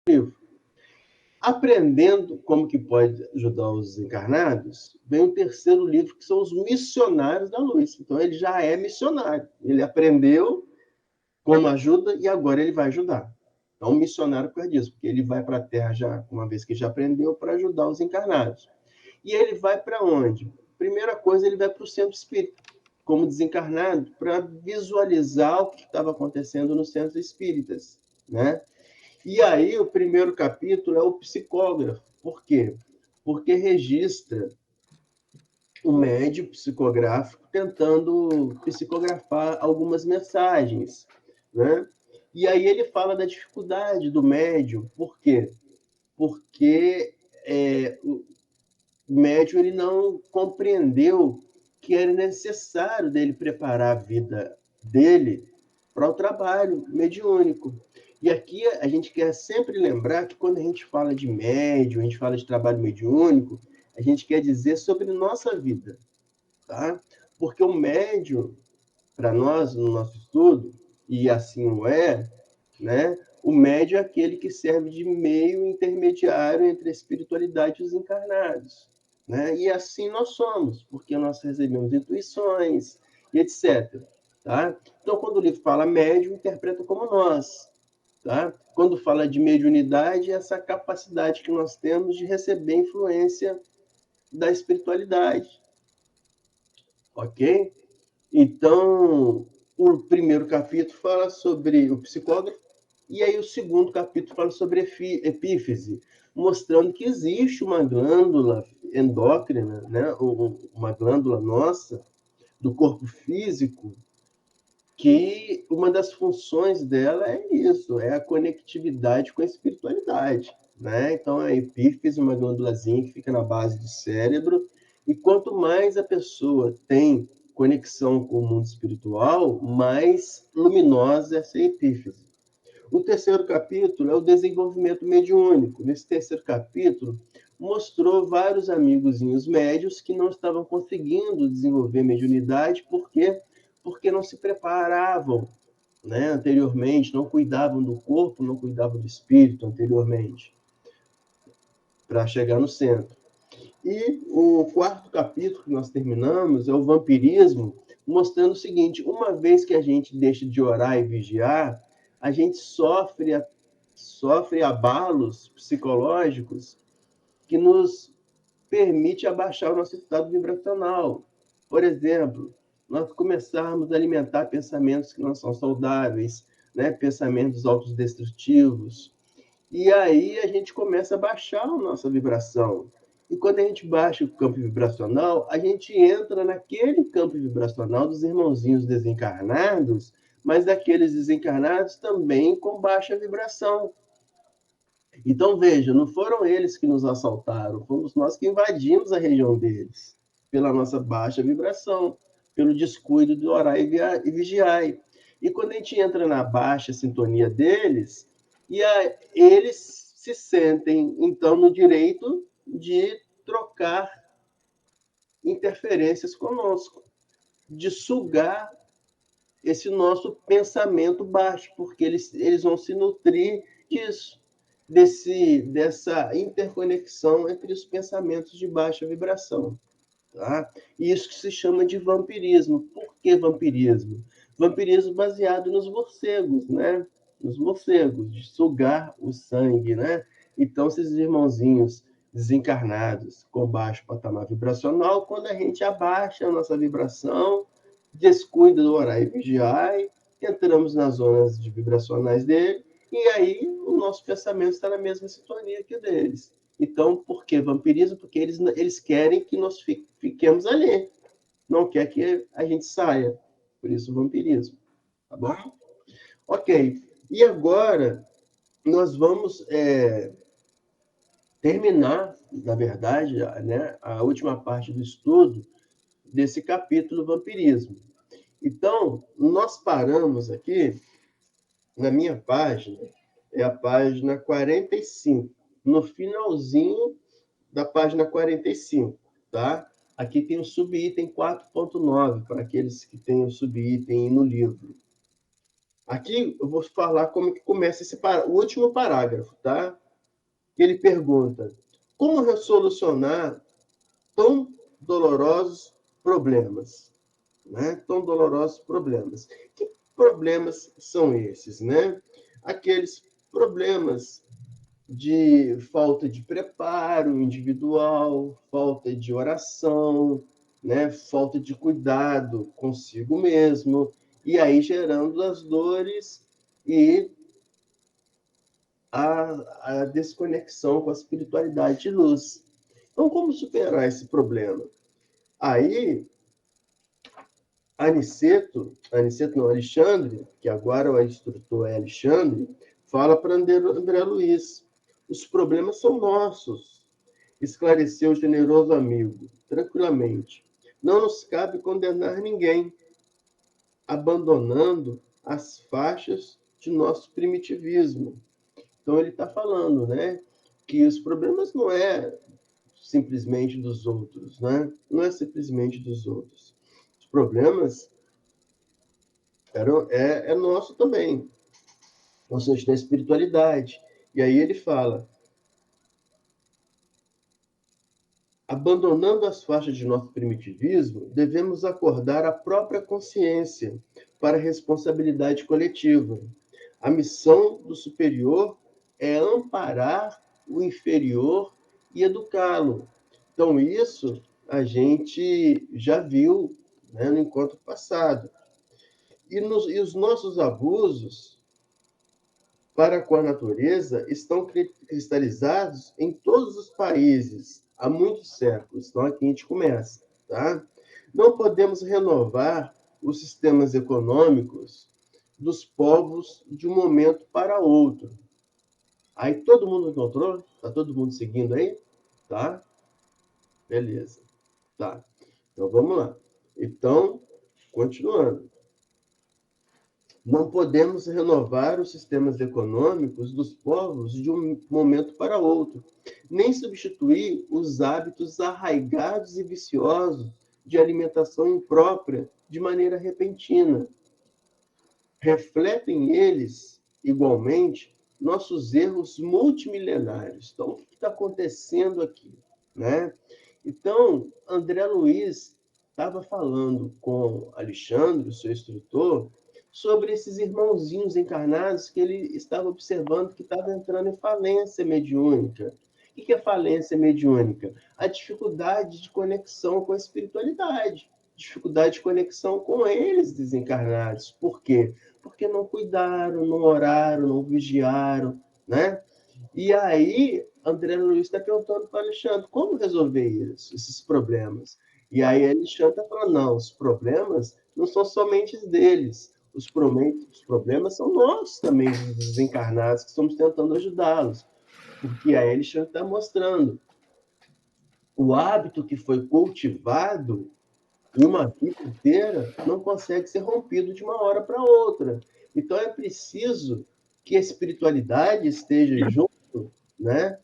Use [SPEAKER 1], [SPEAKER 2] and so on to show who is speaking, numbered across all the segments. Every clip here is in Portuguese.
[SPEAKER 1] livro. Aprendendo como que pode ajudar os desencarnados, vem o terceiro livro, que são os missionários da luz. Então, ele já é missionário. Ele aprendeu como ajuda e agora ele vai ajudar. Então, missionário por causa disso, porque ele vai para a Terra, já, uma vez que já aprendeu, para ajudar os encarnados. E ele vai para onde? Primeira coisa, ele vai para o centro espírita, como desencarnado, para visualizar o que estava acontecendo nos centros espíritas, né? E aí, o primeiro capítulo é o psicógrafo. Por quê? Porque registra o médium psicográfico tentando psicografar algumas mensagens, né? E aí ele fala da dificuldade do médium. Por quê? Porque o médium ele não compreendeu que era necessário dele preparar a vida dele para o trabalho mediúnico. E aqui a gente quer sempre lembrar que quando a gente fala de médium, a gente fala de trabalho mediúnico, a gente quer dizer sobre nossa vida, tá? Porque o médium, para nós, no nosso estudo, e assim o é, né? O médium é aquele que serve de meio intermediário entre a espiritualidade e os encarnados, né? E assim nós somos, porque nós recebemos intuições e etc. Tá? Então, quando o livro fala médium, interpreta como nós. Tá? Quando fala de mediunidade, essa capacidade que nós temos de receber influência da espiritualidade. Ok? Então, o primeiro capítulo fala sobre o psicógrafo, e aí o segundo capítulo fala sobre epífise, mostrando que existe uma glândula endócrina, né? Uma glândula nossa, do corpo físico, que uma das funções dela é isso, é a conectividade com a espiritualidade, né? Então, a epífise é uma glândulazinha que fica na base do cérebro, e quanto mais a pessoa tem conexão com o mundo espiritual, mais luminosa é essa epífise. O terceiro capítulo é o desenvolvimento mediúnico. Nesse terceiro capítulo, mostrou vários amigozinhos médios que não estavam conseguindo desenvolver mediunidade porque não se preparavam, né, anteriormente, não cuidavam do corpo, não cuidavam do espírito anteriormente, para chegar no centro. E o quarto capítulo que nós terminamos é o vampirismo, mostrando o seguinte: uma vez que a gente deixa de orar e vigiar, a gente sofre abalos psicológicos que nos permite abaixar o nosso estado vibracional. Por exemplo, nós começarmos a alimentar pensamentos que não são saudáveis, né? Pensamentos autodestrutivos, e aí a gente começa a baixar a nossa vibração. E quando a gente baixa o campo vibracional, a gente entra naquele campo vibracional dos irmãozinhos desencarnados, mas daqueles desencarnados também com baixa vibração. Então, veja, não foram eles que nos assaltaram, fomos nós que invadimos a região deles, pela nossa baixa vibração, pelo descuido de orar e vigiar. E quando a gente entra na baixa sintonia deles, eles se sentem, então, no direito de trocar interferências conosco, de sugar esse nosso pensamento baixo, porque eles vão se nutrir disso, dessa interconexão entre os pensamentos de baixa vibração. Tá? E isso que se chama de vampirismo. Por que vampirismo? Vampirismo baseado nos morcegos, né? Nos morcegos, de sugar o sangue, né? Então, esses irmãozinhos desencarnados com baixo patamar vibracional, quando a gente abaixa a nossa vibração, descuida do orar e vigiar, entramos nas zonas de vibracionais dele, e aí o nosso pensamento está na mesma sintonia que o deles. Então, por que vampirismo? Porque eles querem que nós fiquemos ali. Não quer que a gente saia. Por isso, vampirismo. Tá bom? Ok. E agora, nós vamos terminar, na verdade, né, a última parte do estudo desse capítulo vampirismo. Então, nós paramos aqui na minha página, é a página 45, no finalzinho da página 45, tá? Aqui tem o subitem 4.9, para aqueles que têm o subitem no livro. Aqui eu vou falar como que começa o último parágrafo, tá? Ele pergunta: como solucionar tão dolorosos problemas, né? Tão dolorosos problemas. Que problemas são esses, né? Aqueles problemas de falta de preparo individual, falta de oração, né? Falta de cuidado consigo mesmo, e aí gerando as dores e a desconexão com a espiritualidade de luz. Então, como superar esse problema? Aí, Aniceto não, Alexandre, que agora o instrutor é Alexandre, fala para André Luiz: os problemas são nossos, esclareceu o generoso amigo, tranquilamente. Não nos cabe condenar ninguém, abandonando as faixas de nosso primitivismo. Então ele está falando, né, que os problemas não é simplesmente dos outros, né? Não é simplesmente dos outros. Os problemas é nosso também. Ou seja, da espiritualidade. E aí ele fala: abandonando as faixas de nosso primitivismo, devemos acordar a própria consciência para a responsabilidade coletiva. A missão do superior é amparar o inferior e educá-lo. Então, isso a gente já viu, né, no encontro passado. E os nossos abusos para com a natureza estão cristalizados em todos os países há muitos séculos. Então, aqui a gente começa. Tá? Não podemos renovar os sistemas econômicos dos povos de um momento para outro. Aí todo mundo encontrou? Está todo mundo seguindo aí? Tá? Beleza. Tá. Então vamos lá. Então, continuando. Não podemos renovar os sistemas econômicos dos povos de um momento para outro, nem substituir os hábitos arraigados e viciosos de alimentação imprópria de maneira repentina. Refletem eles, igualmente, nossos erros multimilenários. Então, o que está acontecendo aqui? Né? Então, André Luiz estava falando com Alexandre, o seu instrutor, sobre esses irmãozinhos encarnados que ele estava observando que estavam entrando em falência mediúnica. O que é falência mediúnica? A dificuldade de conexão com a espiritualidade, dificuldade de conexão com eles desencarnados. Por quê? Porque não cuidaram, não oraram, não vigiaram, né? E aí, André Luiz está perguntando para Alexandre como resolver isso, esses problemas. E aí, Alexandre está falando: não, os problemas não são somente deles, os problemas são nossos também, desencarnados, que estamos tentando ajudá-los. Porque aí Alexandre está mostrando o hábito que foi cultivado em uma vida inteira não consegue ser rompido de uma hora para outra. Então é preciso que a espiritualidade esteja junto, né?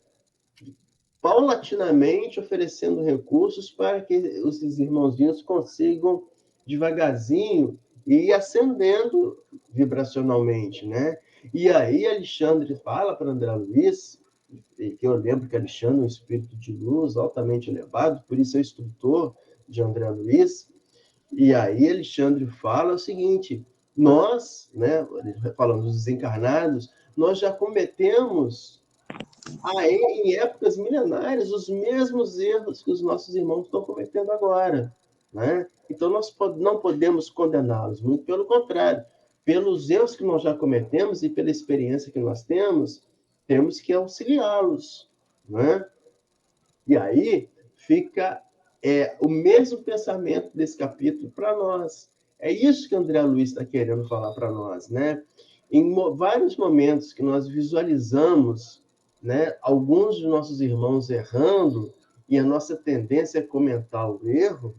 [SPEAKER 1] Paulatinamente oferecendo recursos para que esses irmãozinhos consigam devagarzinho ir ascendendo vibracionalmente, né? E aí Alexandre fala para André Luiz, que eu lembro que Alexandre é um espírito de luz altamente elevado, por isso é instrutor de André Luiz. E aí Alexandre fala o seguinte: nós, né, falando dos desencarnados, nós já cometemos em épocas milenárias os mesmos erros que os nossos irmãos estão cometendo agora, né? Então nós não podemos condená-los, muito pelo contrário, pelos erros que nós já cometemos e pela experiência que nós temos que auxiliá-los, né? E aí fica o mesmo pensamento desse capítulo para nós. É isso que André Luiz está querendo falar para nós, né? Em vários momentos que nós visualizamos, né, alguns de nossos irmãos errando, e a nossa tendência é comentar o erro,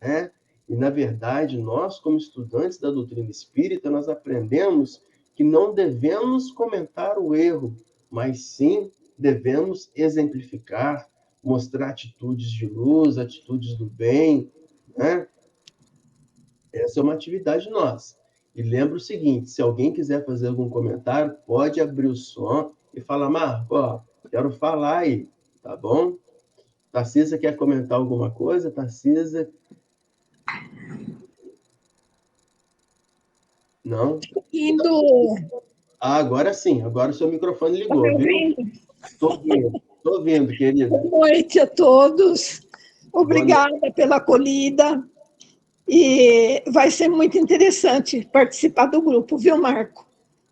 [SPEAKER 1] né? E, na verdade, nós, como estudantes da doutrina espírita, nós aprendemos que não devemos comentar o erro, mas sim devemos exemplificar, mostrar atitudes de luz, atitudes do bem, né? Essa é uma atividade nossa. E lembra o seguinte, se alguém quiser fazer algum comentário, pode abrir o som e falar, Marco, ó, quero falar aí, tá bom? Tarcísia quer comentar alguma coisa? Tarcísia? Não?
[SPEAKER 2] Indo.
[SPEAKER 1] Agora sim, agora o seu microfone
[SPEAKER 2] Tá me
[SPEAKER 1] ligou, viu?
[SPEAKER 2] ouvindo?
[SPEAKER 1] Estou ouvindo, querida.
[SPEAKER 2] Boa noite a todos.
[SPEAKER 1] Boa noite.
[SPEAKER 2] Obrigada pela acolhida. E vai ser muito interessante participar do grupo, viu, Marco?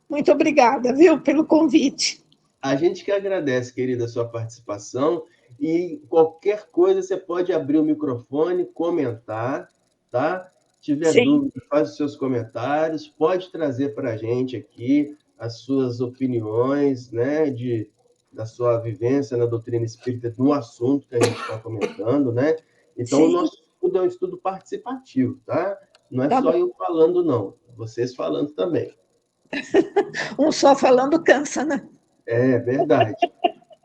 [SPEAKER 2] Muito obrigada, viu, pelo convite.
[SPEAKER 1] A gente que agradece, querida, a sua participação. E qualquer coisa você pode abrir o microfone, comentar, tá? Se tiver
[SPEAKER 2] Sim,
[SPEAKER 1] dúvida, faz os seus comentários, pode trazer para a gente aqui as suas opiniões, né, da sua vivência na doutrina espírita no assunto que a gente está comentando, né? Então, o
[SPEAKER 2] sim,
[SPEAKER 1] nosso estudo é um estudo participativo, tá? Não é
[SPEAKER 2] tá
[SPEAKER 1] só
[SPEAKER 2] bom.
[SPEAKER 1] eu falando, não. Vocês falando também.
[SPEAKER 2] Um só falando cansa, né?
[SPEAKER 1] É verdade.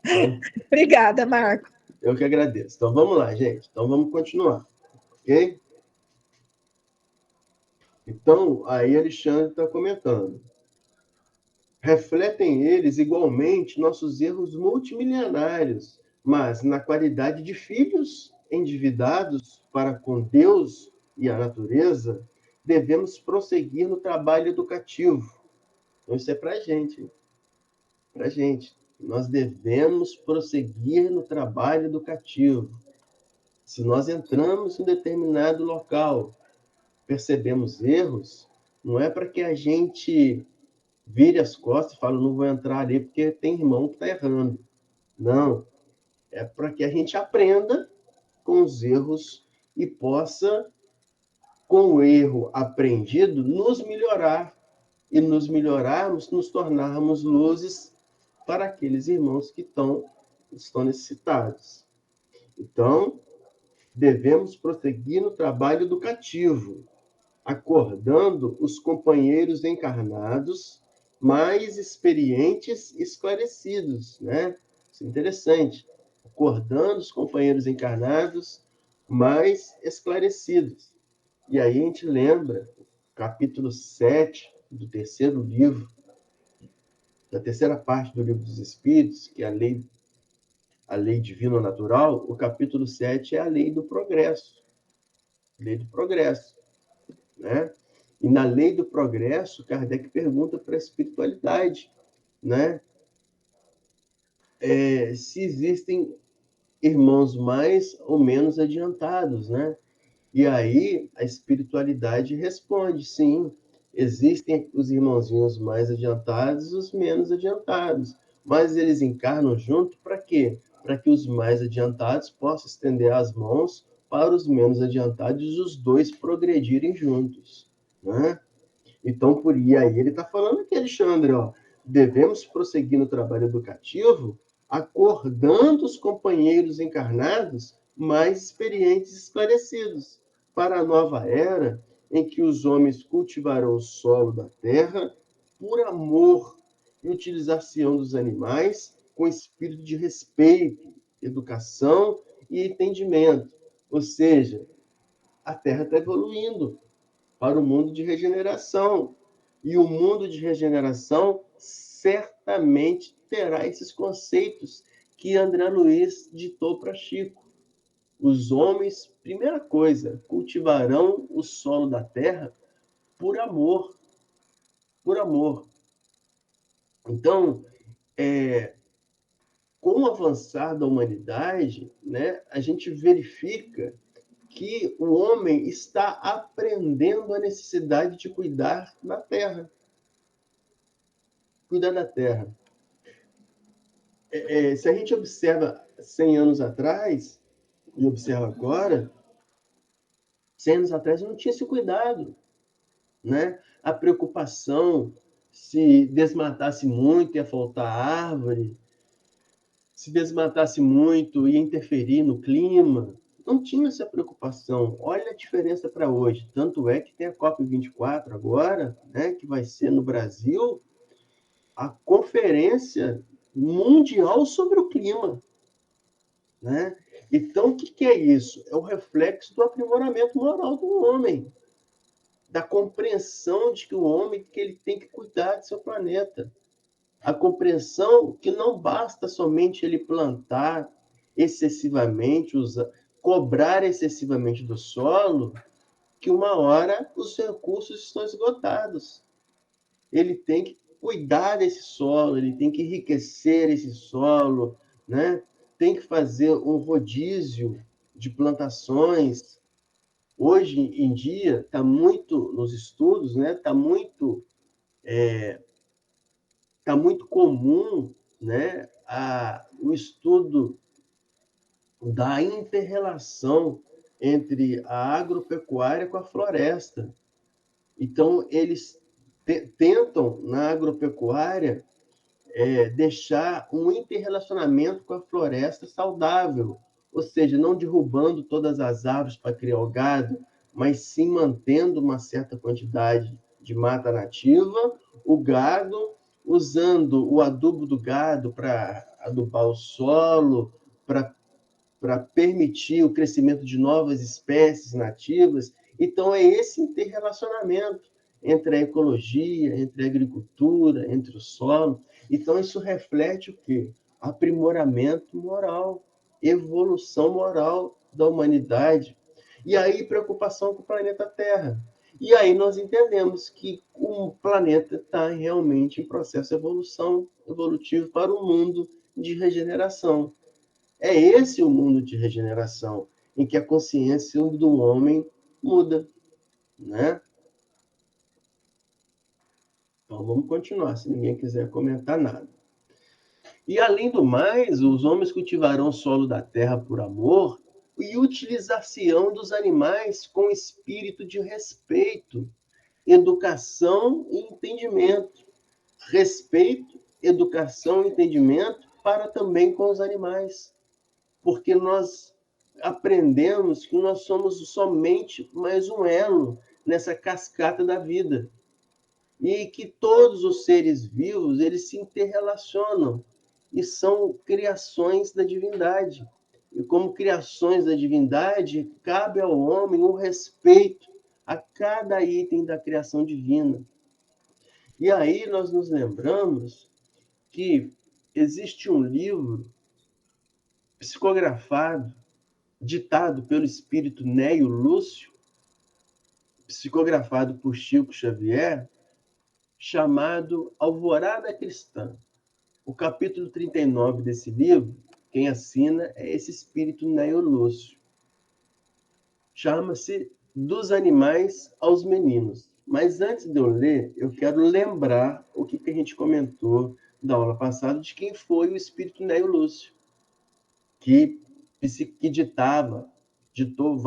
[SPEAKER 1] Então,
[SPEAKER 2] Obrigada, Marco.
[SPEAKER 1] eu que agradeço. Então vamos lá, gente. Então vamos continuar, ok? Então, aí Alexandre está comentando. Refletem eles igualmente nossos erros multimilionários, mas na qualidade de filhos endividados para com Deus e a natureza, devemos prosseguir no trabalho educativo. Então, isso é para a gente, para a gente. Nós devemos prosseguir no trabalho educativo. Se nós entramos em determinado local, percebemos erros, não é para que a gente vire as costas e fale, não vou entrar ali porque tem irmão que está errando. Não. É para que a gente aprenda com os erros e possa, com o erro aprendido, nos melhorar. E nos melhorarmos, nos tornarmos luzes para aqueles irmãos que estão necessitados. Então, devemos prosseguir no trabalho educativo, acordando os companheiros encarnados mais experientes e esclarecidos, né? Isso é interessante. Acordando os companheiros encarnados mais esclarecidos. E aí a gente lembra, capítulo 7 do terceiro livro, da terceira parte do Livro dos Espíritos, que é a lei divina natural, o capítulo 7 é a lei do progresso. Lei do progresso. Né? E na lei do progresso, Kardec pergunta para a espiritualidade, né? Se existem irmãos mais ou menos adiantados, né? E aí a espiritualidade responde, sim, existem os irmãozinhos mais adiantados e os menos adiantados, mas eles encarnam junto para quê? Para que os mais adiantados possam estender as mãos para os menos adiantados e os dois progredirem juntos, né? Então, e aí ele está falando aqui, Alexandre, ó, devemos prosseguir no trabalho educativo, acordando os companheiros encarnados mais experientes e esclarecidos, para a nova era em que os homens cultivarão o solo da terra por amor e utilização dos animais com espírito de respeito, educação e entendimento. Ou seja, a terra está evoluindo para o mundo de regeneração. E o mundo de regeneração certamente terá esses conceitos que André Luiz ditou para Chico. Os homens, primeira coisa, cultivarão o solo da terra por amor. Por amor. Então, com o avançar da humanidade, né, a gente verifica que o homem está aprendendo a necessidade de cuidar da terra. Cuidar da terra. Se a gente observa 100 anos atrás, e observa agora, 100 anos atrás não tinha esse cuidado, né? A preocupação, se desmatasse muito ia faltar árvore, se desmatasse muito ia interferir no clima, não tinha essa preocupação. Olha a diferença para hoje. Tanto é que tem a COP24 agora, né, que vai ser no Brasil, a conferência mundial sobre o clima. Né? Então, o que é isso? É o reflexo do aprimoramento moral do homem. da compreensão de que o homem que ele tem que cuidar do seu planeta. A compreensão que não basta somente ele plantar excessivamente, cobrar excessivamente do solo, que uma hora os recursos estão esgotados. Ele tem que cuidar desse solo, ele tem que enriquecer esse solo, né? Tem que fazer um rodízio de plantações. Hoje em dia, está muito nos estudos, né? Está muito comum, né? O estudo da inter-relação entre a agropecuária com a floresta. Então, eles tentam, na agropecuária, deixar um interrelacionamento com a floresta saudável, ou seja, não derrubando todas as árvores para criar o gado, mas sim mantendo uma certa quantidade de mata nativa, o gado, usando o adubo do gado para adubar o solo, para permitir o crescimento de novas espécies nativas. Então, é esse interrelacionamento entre a ecologia, entre a agricultura, entre o solo. Então, isso reflete o quê? Aprimoramento moral, evolução moral da humanidade. E aí, preocupação com o planeta Terra. E aí nós entendemos que o planeta está realmente em processo de evolutivo para um mundo de regeneração. É esse o mundo de regeneração, em que a consciência do homem muda, né? Então, vamos continuar, se ninguém quiser comentar nada. E, além do mais, os homens cultivarão o solo da terra por amor e utilizar-se-ão dos animais com espírito de respeito, educação e entendimento. Respeito, educação e entendimento para também com os animais. Porque nós aprendemos que nós somos somente mais um elo nessa cascata da vida. E que todos os seres vivos, eles se interrelacionam e são criações da divindade. E como criações da divindade, cabe ao homem o respeito a cada item da criação divina. E aí nós nos lembramos que existe um livro psicografado, ditado pelo espírito Neio Lúcio, psicografado por Chico Xavier, chamado Alvorada Cristã. O capítulo 39 desse livro, quem assina é esse espírito Neio Lúcio. Chama-se Dos Animais aos Meninos. Mas antes de eu ler, eu quero lembrar o que a gente comentou da aula passada de quem foi o espírito Neio Lúcio, que ditou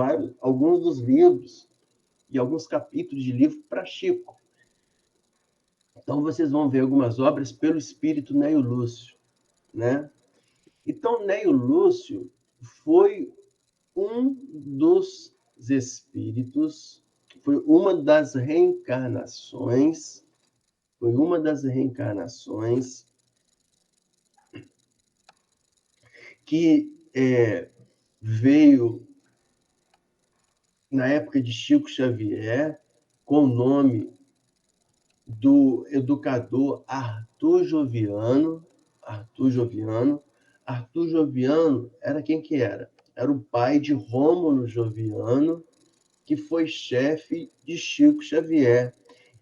[SPEAKER 1] alguns dos livros e alguns capítulos de livro para Chico. Então, vocês vão ver algumas obras pelo espírito Neio Lúcio, né? Então, Neio Lúcio foi um dos espíritos, foi uma das reencarnações que veio na época de Chico Xavier, com o nome do educador Arthur Joviano. Arthur Joviano era quem que era? Era o pai de Rômulo Joviano, que foi chefe de Chico Xavier.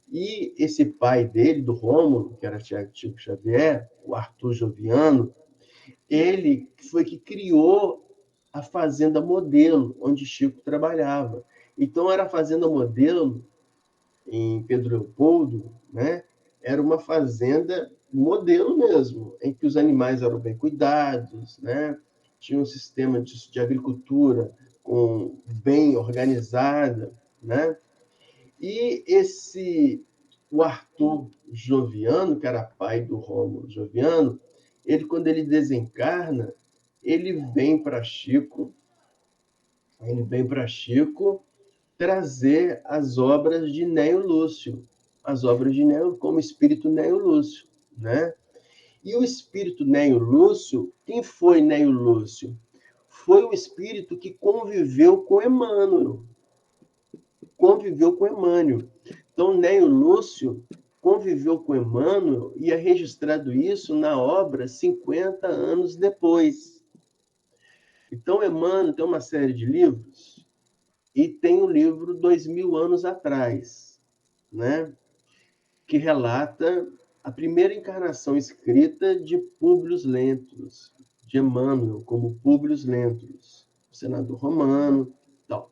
[SPEAKER 1] E esse pai dele, do Rômulo, que era chefe de Chico Xavier, o Arthur Joviano, ele foi que criou a Fazenda Modelo, onde Chico trabalhava. Então, era a Fazenda Modelo, em Pedro Leopoldo, né? Era uma fazenda modelo mesmo, em que os animais eram bem cuidados, né? Tinha um sistema de agricultura bem organizada, né? E o Arthur Joviano, que era pai do Rômulo Joviano, quando ele desencarna, ele vem para Chico trazer as obras de Neio Lúcio, como espírito Neio Lúcio, né? E o espírito Neio Lúcio, quem foi Neio Lúcio? Foi o espírito que conviveu com Emmanuel. conviveu com Emmanuel. Então, Neio Lúcio conviveu com Emmanuel e é registrado isso na obra 50 anos depois. Então, Emmanuel tem uma série de livros e tem o livro 2000 anos atrás, né? Que relata a primeira encarnação escrita de Públio Lentulus, de Emmanuel, como Públio Lentulus, senador romano, tal.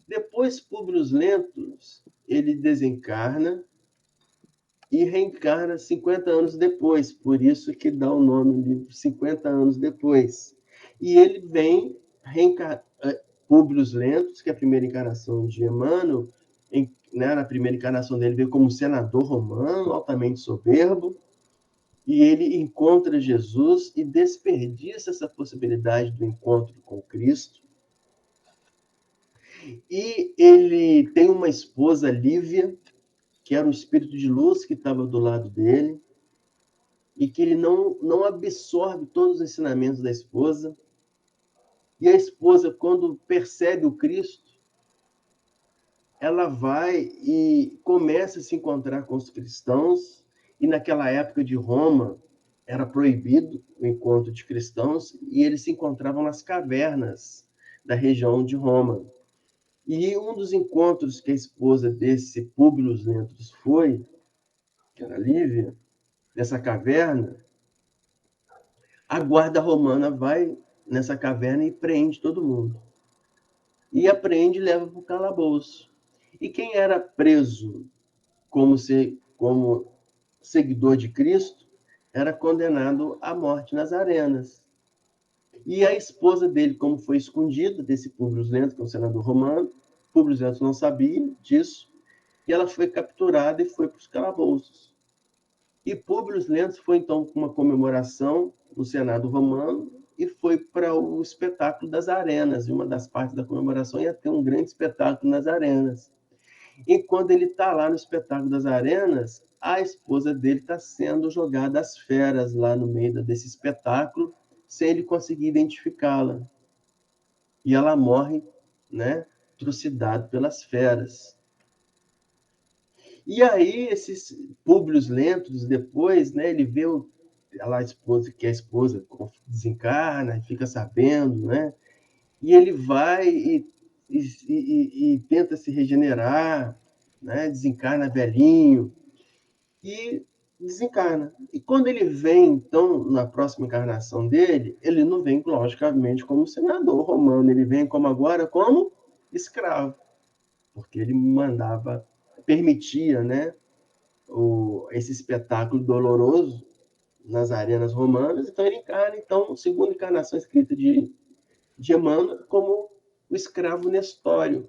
[SPEAKER 1] Depois, Públio Lentulus, ele desencarna e reencarna 50 anos depois, por isso que dá o nome do livro 50 anos depois. E ele vem reencarnar Públio Lentulus, que é a primeira encarnação de Emmanuel, né, na primeira encarnação dele veio como senador romano, altamente soberbo, e ele encontra Jesus e desperdiça essa possibilidade do encontro com Cristo. E ele tem uma esposa, Lívia, que era um espírito de luz que estava do lado dele, e que ele não absorve todos os ensinamentos da esposa. E a esposa, quando percebe o Cristo, ela vai e começa a se encontrar com os cristãos, e naquela época de Roma era proibido o encontro de cristãos, e eles se encontravam nas cavernas da região de Roma. E um dos encontros que a esposa desse Públio Lentulus foi, que era Lívia, nessa caverna, a guarda romana vai nessa caverna e prende todo mundo. E apreende e leva para o calabouço. E quem era preso como seguidor de Cristo era condenado à morte nas arenas. E a esposa dele, como foi escondida desse Públio Lentulus, que é um senador romano, Públio Lentulus não sabia disso, e ela foi capturada e foi para os calabouços. E Públio Lentulus foi, então, com uma comemoração no Senado romano e foi para o espetáculo das arenas. E uma das partes da comemoração ia ter um grande espetáculo nas arenas. E quando ele está lá no espetáculo das arenas, a esposa dele está sendo jogada às feras lá no meio desse espetáculo, sem ele conseguir identificá-la. E ela morre, né, trucidada pelas feras. E aí, esses Públios Lentulus, depois, né, ele vê a esposa desencarna, fica sabendo, né? E ele vai e tenta se regenerar, né? Desencarna velhinho e desencarna. E quando ele vem, então, na próxima encarnação dele, ele não vem, logicamente, como senador romano, ele vem como agora como escravo, porque ele permitia, né, esse espetáculo doloroso nas arenas romanas, então ele encarna, então, segunda encarnação escrita de Emmanuel, como o escravo Nestório.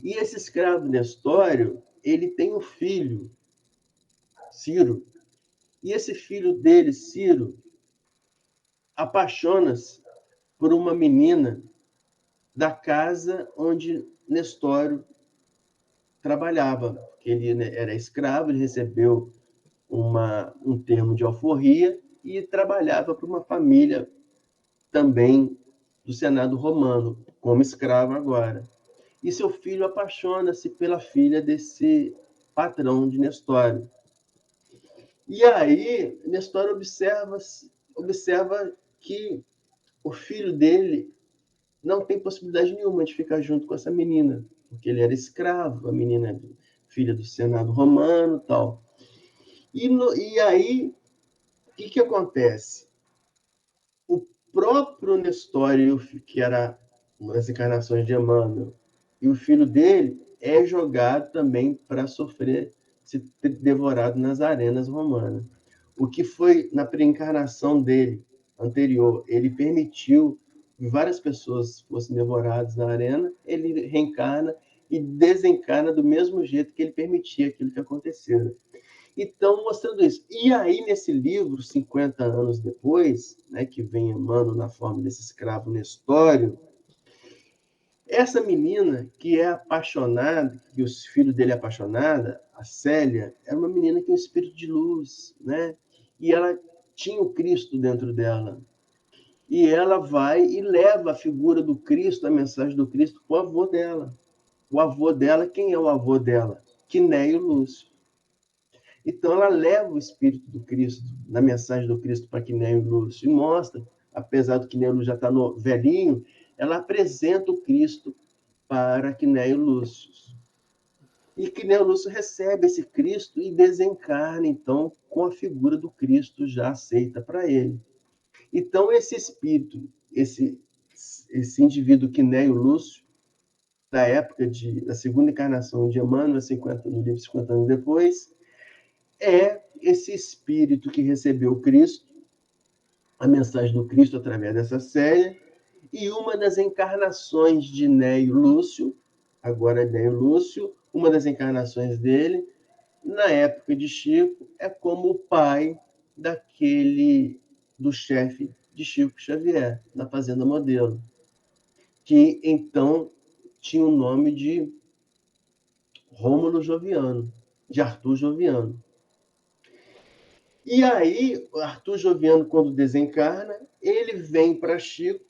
[SPEAKER 1] E esse escravo Nestório, ele tem um filho, Ciro, e esse filho dele, Ciro, apaixona-se por uma menina da casa onde Nestório trabalhava, porque ele era escravo, ele recebeu um termo de alforria e trabalhava para uma família também do Senado romano, como escravo agora. E seu filho apaixona-se pela filha desse patrão de Nestório. E aí, Nestório observa que o filho dele não tem possibilidade nenhuma de ficar junto com essa menina, porque ele era escravo, a menina é filha do Senado romano e tal. E aí, o que acontece? O próprio Nestório, que era uma das encarnações de Emmanuel, e o filho dele é jogado também para ser devorado nas arenas romanas. O que foi na preencarnação dele, anterior, ele permitiu que várias pessoas fossem devoradas na arena, ele reencarna e desencarna do mesmo jeito que ele permitia aquilo que acontecera. Então, mostrando isso. E aí, nesse livro, 50 anos depois, né, que vem Emmanuel na forma desse escravo Nestório, essa menina que é apaixonada, que os filhos dele é apaixonada, a Célia, era uma menina que é um espírito de luz, né? E ela tinha o Cristo dentro dela. E ela vai e leva a figura do Cristo, a mensagem do Cristo, para o avô dela. O avô dela, quem é o avô dela? Quinéio Lúcio. Então, ela leva o espírito do Cristo, na mensagem do Cristo para Quinéio Lúcio, e mostra, apesar do Quinéio Lúcio já estar velhinho, ela apresenta o Cristo para Quinéio Lúcio. E Quinéio Lúcio recebe esse Cristo e desencarna, então, com a figura do Cristo já aceita para ele. Então, esse espírito, esse indivíduo Quinéio Lúcio, da época da segunda encarnação de Emmanuel, no livro 50 anos depois, é esse espírito que recebeu o Cristo, a mensagem do Cristo através dessa série, e uma das encarnações de Néio Lúcio, agora Néio Lúcio, uma das encarnações dele, na época de Chico, é como o pai do chefe de Chico Xavier, na Fazenda Modelo, que então tinha o nome de Rômulo Joviano, de Arthur Joviano. E aí, Arthur Joviano, quando desencarna, ele vem para Chico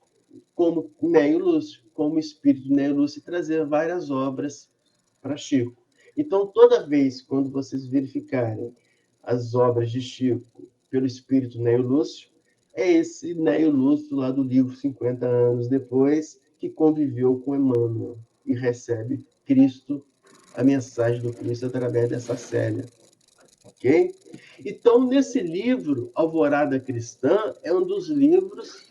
[SPEAKER 1] como Néio Lúcio, como espírito Néio Lúcio, e trazer várias obras para Chico. Então, toda vez quando vocês verificarem as obras de Chico pelo espírito Néio Lúcio, é esse Néio Lúcio lá do livro 50 anos depois, que conviveu com Emmanuel e recebe Cristo, a mensagem do Cristo através dessa Célia. Ok? Então, nesse livro, Alvorada Cristã, é um dos livros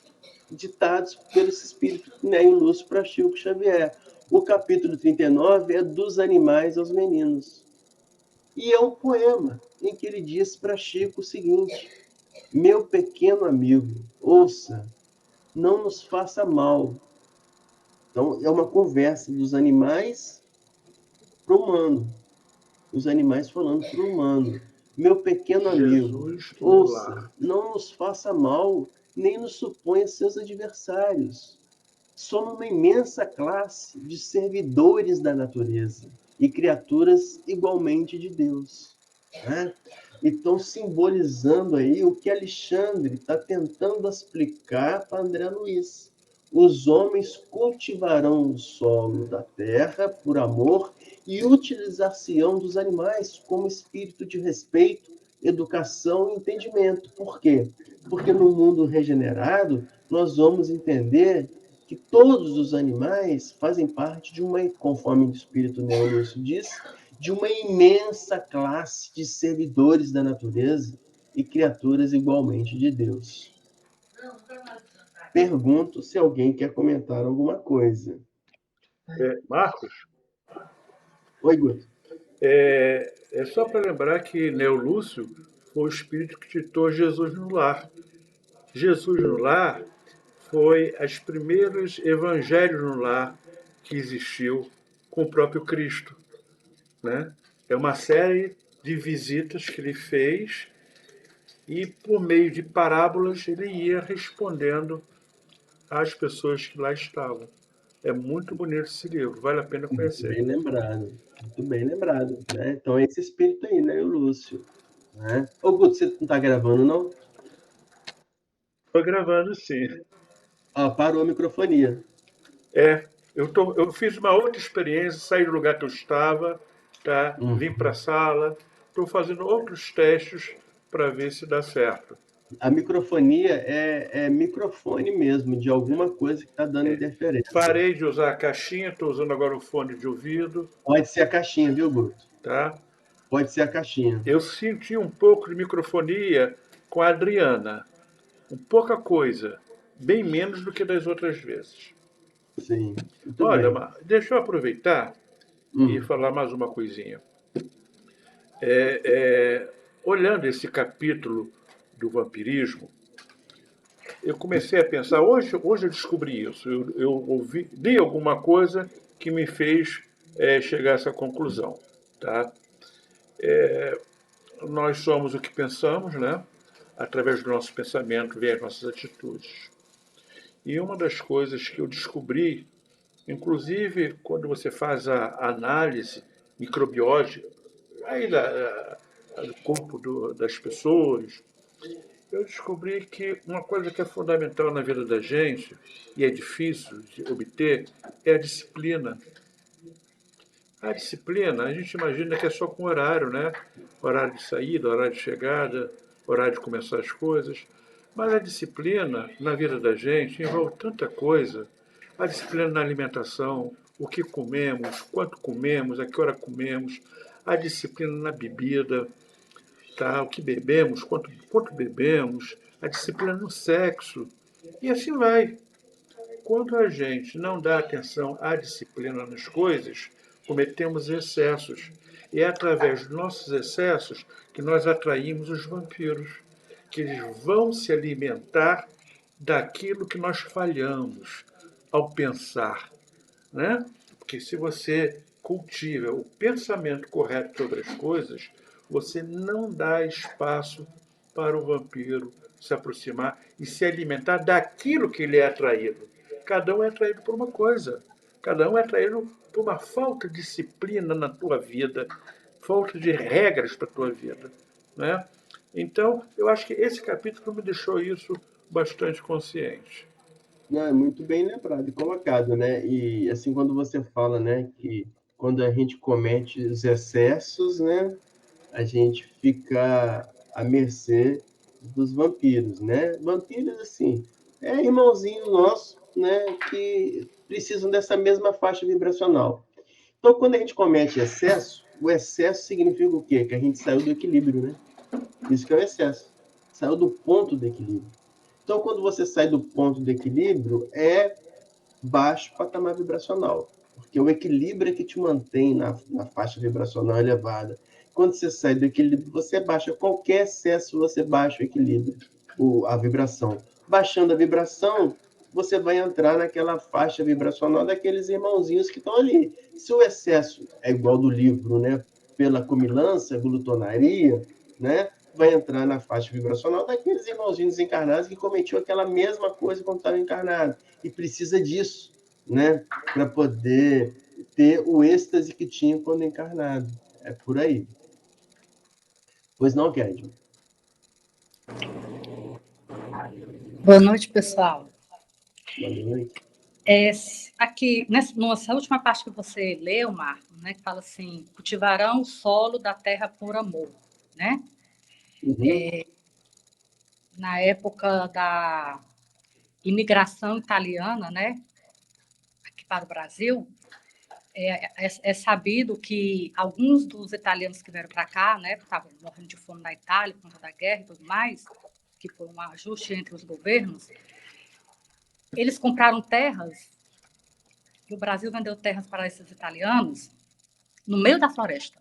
[SPEAKER 1] ditados pelo espírito Néio Lúcio para Chico Xavier. O capítulo 39 é dos animais aos meninos. E é um poema em que ele diz para Chico o seguinte: meu pequeno amigo, ouça, não nos faça mal. Então, é uma conversa dos animais para o humano. Os animais falando para o humano. Meu pequeno amigo, ouça, não nos faça mal, nem nos suponha seus adversários. Somos uma imensa classe de servidores da natureza e criaturas igualmente de Deus. Né? Então, simbolizando aí o que Alexandre está tentando explicar para André Luiz. Os homens cultivarão o solo da terra por amor e utilizar-se-ão dos animais como espírito de respeito, educação e entendimento. Por quê? Porque no mundo regenerado, nós vamos entender que todos os animais fazem parte de uma, conforme o espírito Néio Lúcio diz, de uma imensa classe de servidores da natureza e criaturas igualmente de Deus. Pergunto se alguém quer comentar alguma coisa.
[SPEAKER 3] Marcos?
[SPEAKER 1] Oi, Guto.
[SPEAKER 3] É só para lembrar que Néio Lúcio foi o espírito que ditou Jesus no lar. Jesus no lar foi os primeiros evangelhos no lar que existiu com o próprio Cristo. Né? É uma série de visitas que ele fez e, por meio de parábolas, ele ia respondendo às pessoas que lá estavam. É muito bonito esse livro, vale a pena conhecer.
[SPEAKER 1] Muito bem lembrado, muito bem lembrado. Né? Então, esse espírito aí, né, o Lúcio. Né? Ô, Guto, você não está gravando, não?
[SPEAKER 3] Estou gravando, sim.
[SPEAKER 1] Parou a microfonia.
[SPEAKER 3] Eu fiz uma outra experiência, saí do lugar que eu estava, tá? Vim para a sala, estou fazendo outros testes para ver se dá certo.
[SPEAKER 1] A microfonia é microfone mesmo, de alguma coisa que está dando interferência.
[SPEAKER 3] Parei de usar a caixinha, estou usando agora o fone de ouvido.
[SPEAKER 1] Pode ser a caixinha, viu, Guto?
[SPEAKER 3] Tá?
[SPEAKER 1] Pode ser a caixinha.
[SPEAKER 3] Eu senti um pouco de microfonia com a Adriana. Pouca coisa. Bem menos do que das outras vezes.
[SPEAKER 1] Sim. Muito
[SPEAKER 3] Olha,
[SPEAKER 1] bem.
[SPEAKER 3] deixa eu aproveitar e falar mais uma coisinha. Olhando esse capítulo do vampirismo, eu comecei a pensar, hoje eu descobri isso, eu li alguma coisa que me fez chegar a essa conclusão. Tá? Nós somos o que pensamos, né? Através do nosso pensamento vem as nossas atitudes. E uma das coisas que eu descobri, inclusive quando você faz a análise microbiológica aí do corpo das pessoas, eu descobri que uma coisa que é fundamental na vida da gente, e é difícil de obter, é a disciplina. A disciplina, a gente imagina que é só com horário, né? Horário de saída, horário de chegada, horário de começar as coisas. Mas a disciplina na vida da gente envolve tanta coisa. A disciplina na alimentação, o que comemos, quanto comemos, a que hora comemos, a disciplina na bebida, tá? O que bebemos, quanto bebemos, a disciplina no sexo. E assim vai. Quando a gente não dá atenção à disciplina nas coisas, cometemos excessos. E é através dos nossos excessos que nós atraímos os vampiros, que eles vão se alimentar daquilo que nós falhamos ao pensar, né? Porque se você cultiva o pensamento correto sobre as coisas, você não dá espaço para o vampiro se aproximar e se alimentar daquilo que ele é atraído. Cada um é atraído por uma coisa. Cada um é atraído por uma falta de disciplina na tua vida, falta de regras para a tua vida, né? Então, eu acho que esse capítulo me deixou isso bastante consciente.
[SPEAKER 1] Não, é muito bem lembrado e colocado, né? E assim, quando você fala, né, que quando a gente comete os excessos, né, a gente fica à mercê dos vampiros, né? Vampiros, assim, é irmãozinho nosso, né, que precisam dessa mesma faixa vibracional. Então, quando a gente comete excesso, o excesso significa o quê? Que a gente saiu do equilíbrio, né? Isso que é o excesso. Saiu do ponto do equilíbrio. Então, quando você sai do ponto do equilíbrio, é baixo patamar vibracional, porque o equilíbrio é que te mantém na faixa vibracional elevada. Quando você sai do equilíbrio, você baixa qualquer excesso, você baixa o equilíbrio, a vibração. Baixando a vibração, você vai entrar naquela faixa vibracional daqueles irmãozinhos que estão ali. Se o excesso é igual do livro, né, pela comilança, glutonaria, né, vai entrar na faixa vibracional daqueles irmãozinhos encarnados que cometiam aquela mesma coisa quando estavam encarnados e precisa disso, né, para poder ter o êxtase que tinha quando encarnado. É por aí. Pois não, Kedman?
[SPEAKER 4] Boa noite, pessoal.
[SPEAKER 1] Boa noite.
[SPEAKER 4] Aqui, nessa última parte que você leu, Marco, né, que fala assim, cultivarão o solo da terra por amor, né?
[SPEAKER 1] Uhum.
[SPEAKER 4] Na época da imigração italiana, né, aqui para o Brasil, é sabido que alguns dos italianos que vieram para cá, né, estavam morrendo de fome na Itália, por conta da guerra e tudo mais, que foi um ajuste entre os governos, eles compraram terras, e o Brasil vendeu terras para esses italianos no meio da floresta,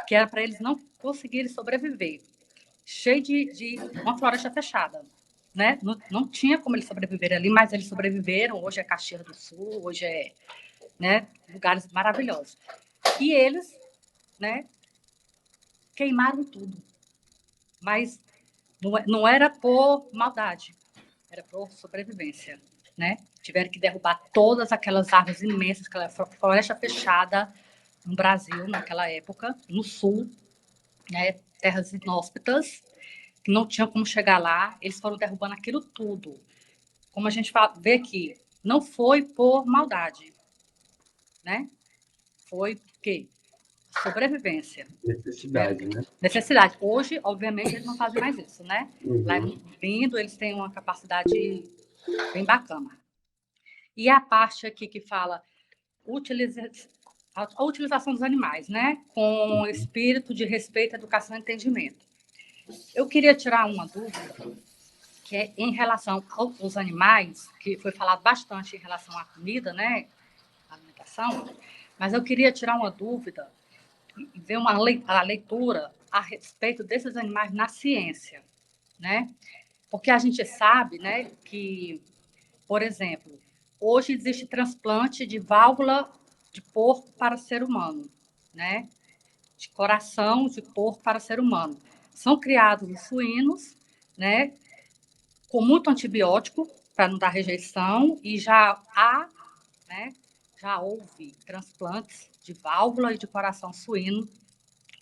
[SPEAKER 4] que era para eles não conseguirem sobreviver, cheio de uma floresta fechada. Né? Não tinha como eles sobreviverem ali, mas eles sobreviveram. Hoje é Caxias do Sul, hoje é, né, lugares maravilhosos. E eles, né, queimaram tudo. Mas não era por maldade, era por sobrevivência. Né? Tiveram que derrubar todas aquelas árvores imensas, aquela floresta fechada no Brasil, naquela época, no sul, né, terras inóspitas, que não tinham como chegar lá, eles foram derrubando aquilo tudo. Como a gente vê aqui, não foi por maldade, né? Foi o quê? Sobrevivência.
[SPEAKER 1] Necessidade, né?
[SPEAKER 4] Necessidade. Hoje, obviamente, eles não fazem mais isso, né?
[SPEAKER 1] Uhum.
[SPEAKER 4] Lá é lindo, eles têm uma capacidade bem bacana. E a parte aqui que fala a utilização dos animais, né? Com espírito de respeito, educação e entendimento. Eu queria tirar uma dúvida, que é em relação aos animais, que foi falado bastante em relação à comida, né? A alimentação, mas eu queria tirar uma dúvida e ver a leitura a respeito desses animais na ciência, né? Porque a gente sabe, né, que, por exemplo, hoje existe transplante de válvula de porco para ser humano, né? De coração de porco para ser humano. São criados os suínos, né, com muito antibiótico para não dar rejeição, e já há, né, já houve transplantes de válvula e de coração suíno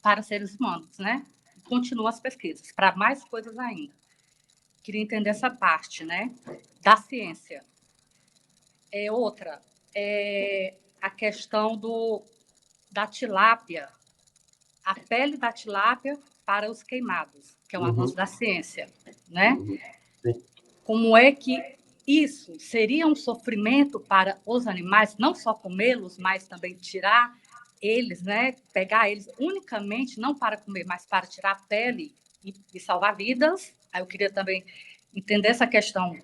[SPEAKER 4] para seres humanos, né? Continuam as pesquisas para mais coisas ainda. Queria entender essa parte, né, da ciência. Outra é a questão da tilápia, a pele da tilápia para os queimados, que é um avanço da ciência, né? Como é que isso seria um sofrimento para os animais, não só comê-los, mas também tirar eles, né? Pegar eles unicamente, não para comer, mas para tirar a pele e salvar vidas. Aí eu queria também entender essa questão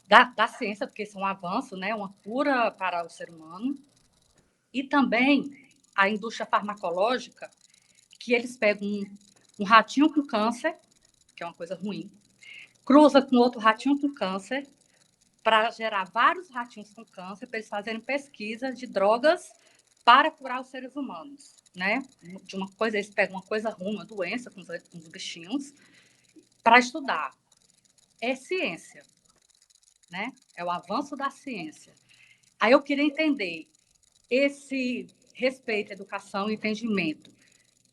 [SPEAKER 4] da ciência, porque isso é um avanço, né? Uma cura para o ser humano. E também a indústria farmacológica, que eles pegam um ratinho com câncer, que é uma coisa ruim, cruza com outro ratinho com câncer, para gerar vários ratinhos com câncer, para eles fazerem pesquisa de drogas para curar os seres humanos, né? De uma coisa, eles pegam uma coisa ruim, uma doença com os bichinhos, para estudar. É ciência, né? É o avanço da ciência. Aí eu queria entender esse respeito, educação e entendimento,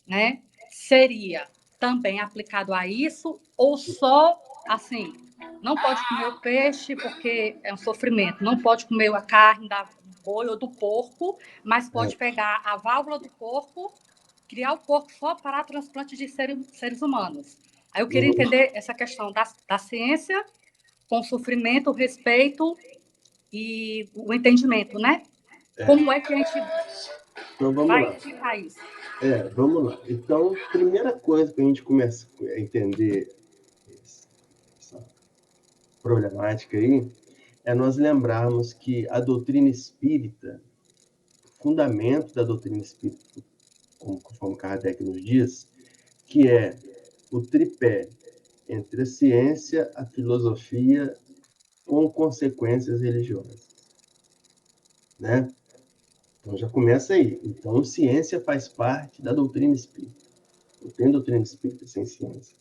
[SPEAKER 4] né? Seria também aplicado a isso ou só assim? Não pode comer o peixe porque é um sofrimento. Não pode comer a carne da boi ou do porco, mas pode pegar a válvula do porco, criar o porco só para transplante de seres humanos. Aí eu queria entender essa questão da ciência com o sofrimento, o respeito e o entendimento, né? Como é que a gente vai explicar isso?
[SPEAKER 1] Vamos lá. Então, primeira coisa que a gente começa a entender essa problemática aí é nós lembrarmos que a doutrina espírita, o fundamento da doutrina espírita, conforme Kardec nos diz, que é o tripé entre a ciência, a filosofia, com consequências religiosas, né? Então já começa aí. Então, ciência faz parte da doutrina espírita. Não tem doutrina espírita sem ciência.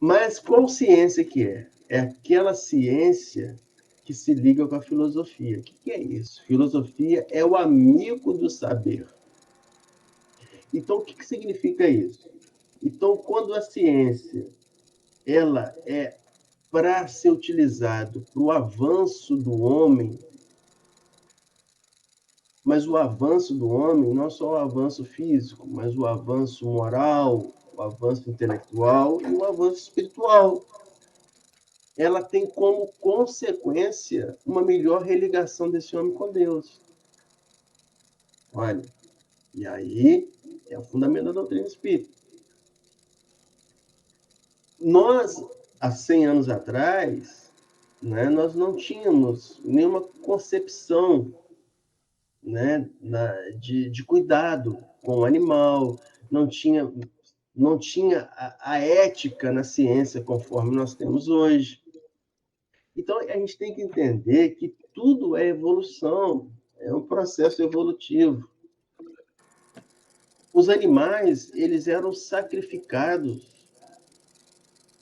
[SPEAKER 1] Mas qual ciência que é? É aquela ciência que se liga com a filosofia. O que é isso? Filosofia é o amigo do saber. Então, o que significa isso? Então, quando a ciência ela é para ser utilizado para o avanço do homem, mas o avanço do homem não é só o avanço físico, mas o avanço moral, o avanço intelectual e o avanço espiritual. Ela tem como consequência uma melhor religação desse homem com Deus. Olha, e aí é o fundamento da doutrina espírita. Nós, há 100 anos atrás, né, nós não tínhamos nenhuma concepção, né, de cuidado com o animal, não tinha a ética na ciência conforme nós temos hoje. Então, a gente tem que entender que tudo é evolução, é um processo evolutivo. Os animais, eles eram sacrificados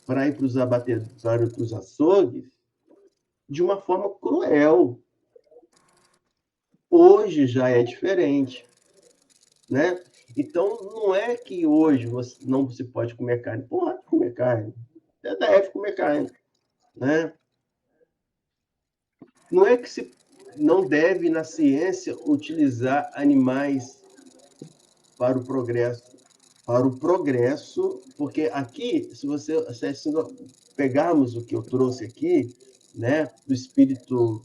[SPEAKER 1] para ir para os abatedouros, para os açougues, de uma forma cruel. Hoje já é diferente, né? Então, não é que hoje não se pode comer carne. Pode comer carne. Até deve comer carne, né? Não é que se não deve, na ciência, utilizar animais para o progresso, porque aqui, se pegarmos o que eu trouxe aqui, né, do espírito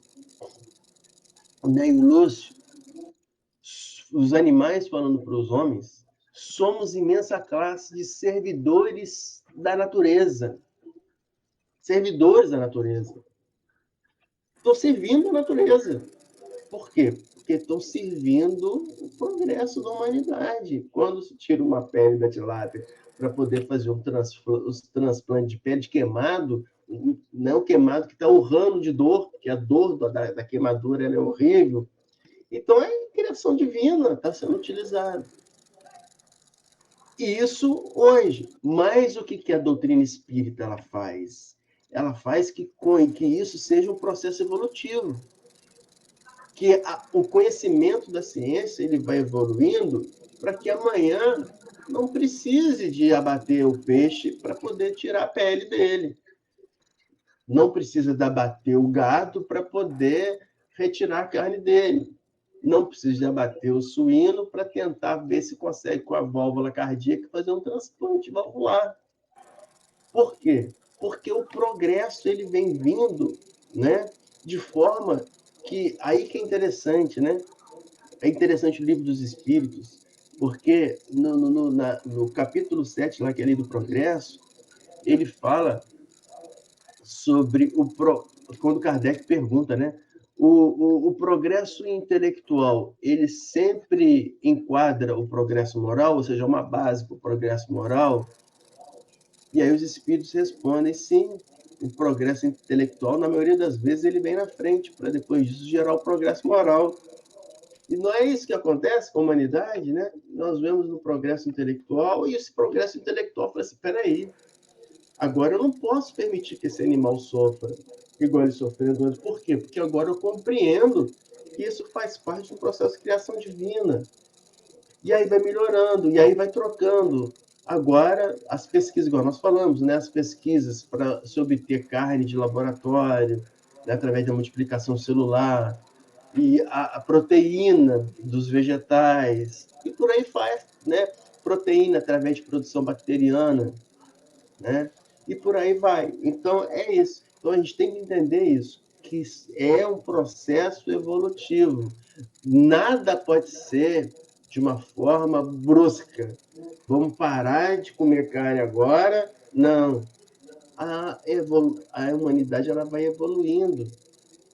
[SPEAKER 1] Neio Lúcio, os animais falando para os homens, somos imensa classe de servidores da natureza. Servidores da natureza. Estão servindo a natureza. Por quê? Porque estão servindo o progresso da humanidade. Quando se tira uma pele da tilápia para poder fazer os transplantes de pele de queimado, não o queimado que está urrando de dor, porque a dor da queimadura ela é horrível. Então, é criação divina, está sendo utilizado. E isso hoje. Mas o que a doutrina espírita ela faz? Ela faz que isso seja um processo evolutivo. Que o conhecimento da ciência ele vai evoluindo para que amanhã não precise de abater o peixe para poder tirar a pele dele. Não precisa de abater o gado para poder retirar a carne dele. não precisa abater o suíno para tentar ver se consegue, com a válvula cardíaca, fazer um transplante valvular. Por quê? Porque o progresso ele vem vindo, né, de forma que... Aí que é interessante, né? É interessante o Livro dos Espíritos, porque no capítulo 7, lá, que é a Lei do Progresso, ele fala sobre quando Kardec pergunta, né? O progresso intelectual, ele sempre enquadra o progresso moral, ou seja, uma base para o progresso moral? E aí os espíritos respondem, sim, o progresso intelectual, na maioria das vezes, ele vem na frente, para depois disso gerar o progresso moral. E não é isso que acontece com a humanidade, né? Nós vemos no progresso intelectual, e esse progresso intelectual fala assim, espera aí, agora eu não posso permitir que esse animal sofra igual ele sofrendo antes. Por quê? Porque agora eu compreendo que isso faz parte de um processo de criação divina. E aí vai melhorando, e aí vai trocando. Agora, as pesquisas, igual nós falamos, né? As pesquisas para se obter carne de laboratório, né? Através da multiplicação celular, e a proteína dos vegetais, e por aí faz, né? Proteína através de produção bacteriana, né? E por aí vai. Então, é isso. Então, a gente tem que entender isso, que é um processo evolutivo. Nada pode ser de uma forma brusca. Vamos parar de comer carne agora? Não. A humanidade ela vai evoluindo.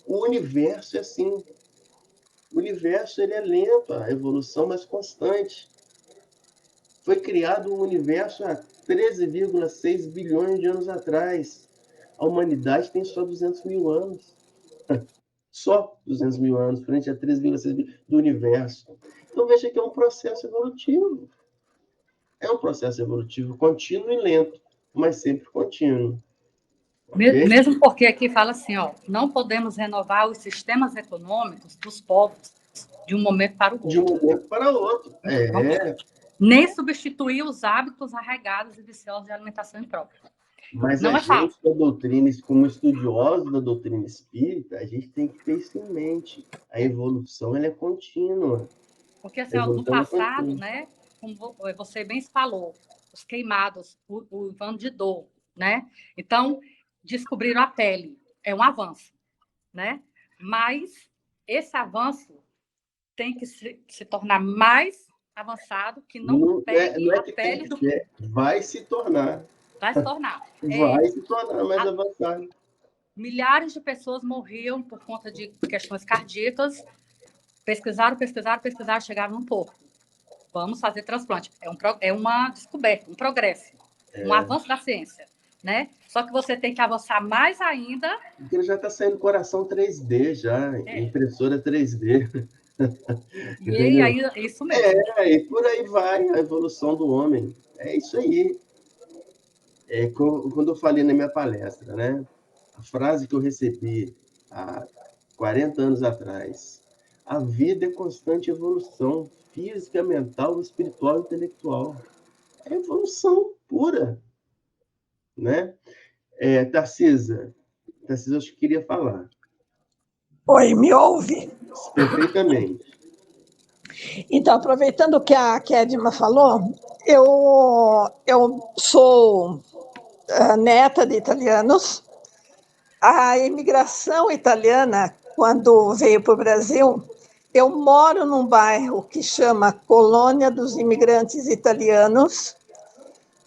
[SPEAKER 1] O universo é assim. O universo ele é lento, a evolução, mas constante. Foi criado um universo há 13,6 bilhões de anos atrás. A humanidade tem só 200 mil anos. Só 200 mil anos, frente a 13,6 bilhões do universo. Então, veja que é um processo evolutivo. É um processo evolutivo contínuo e lento, mas sempre contínuo. Okay?
[SPEAKER 4] Mesmo porque aqui fala assim, ó, não podemos renovar os sistemas econômicos dos povos de um momento para o outro.
[SPEAKER 1] De um momento para o outro.
[SPEAKER 4] Nem substituir os hábitos arraigados e viciosos de alimentação imprópria.
[SPEAKER 1] Mas
[SPEAKER 4] não
[SPEAKER 1] a gente, da doutrina, como estudioso da doutrina espírita, a gente tem que ter isso em mente. A evolução ela é contínua.
[SPEAKER 4] Porque assim, no passado, né, como você bem falou, os queimados, o Ivan Didot, né? Então, descobriram a pele. É um avanço, né? Mas esse avanço tem que se tornar mais avançado, que não pegue a pele do...
[SPEAKER 1] Vai se tornar.
[SPEAKER 4] Vai se tornar.
[SPEAKER 1] Vai se tornar mais avançado.
[SPEAKER 4] Milhares de pessoas morriam por conta de questões cardíacas. Pesquisaram, chegaram num ponto. Vamos fazer transplante. É uma descoberta, um progresso, um avanço da ciência, né? Só que você tem que avançar mais ainda.
[SPEAKER 1] Porque já está saindo coração 3D, já, impressora 3D.
[SPEAKER 4] E aí, isso mesmo.
[SPEAKER 1] E por aí vai a evolução do homem. É isso aí. Quando eu falei na minha palestra, né? A frase que eu recebi há 40 anos atrás: a vida é constante evolução, física, mental, espiritual e intelectual. É evolução pura, né? Tarcisa, acho que queria falar.
[SPEAKER 2] Oi, me ouve?
[SPEAKER 1] Perfeitamente.
[SPEAKER 2] Então, aproveitando o que a Kedma falou, eu sou neta de italianos. A imigração italiana, quando veio para o Brasil, eu moro num bairro que chama Colônia dos Imigrantes Italianos.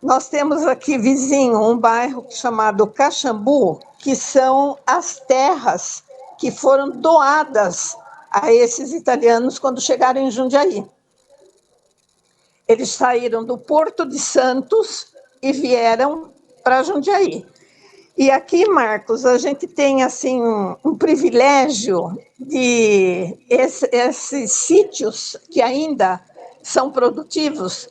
[SPEAKER 2] Nós temos aqui vizinho um bairro chamado Caxambu, que são as terras que foram doadas a esses italianos quando chegaram em Jundiaí. Eles saíram do Porto de Santos e vieram para Jundiaí. E aqui, Marcos, a gente tem assim um privilégio de esses sítios que ainda são produtivos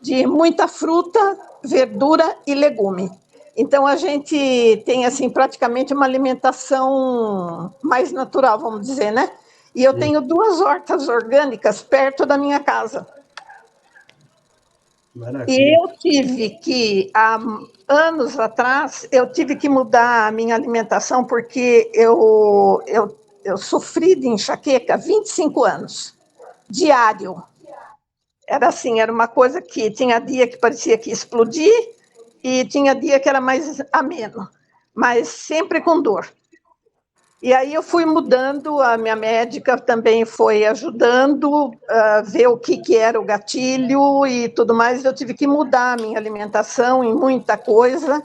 [SPEAKER 2] de muita fruta, verdura e legume. Então, a gente tem assim praticamente uma alimentação mais natural, vamos dizer, né? E eu tenho 2 hortas orgânicas perto da minha casa.
[SPEAKER 1] Maravilha.
[SPEAKER 2] E eu tive que, há anos atrás, eu tive que mudar a minha alimentação porque eu eu sofri de enxaqueca 25 anos, diário. Era assim, era uma coisa que tinha dia que parecia que ia explodir e tinha dia que era mais ameno, mas sempre com dor. E aí eu fui mudando, a minha médica também foi ajudando a ver o que era o gatilho e tudo mais. Eu tive que mudar a minha alimentação em muita coisa.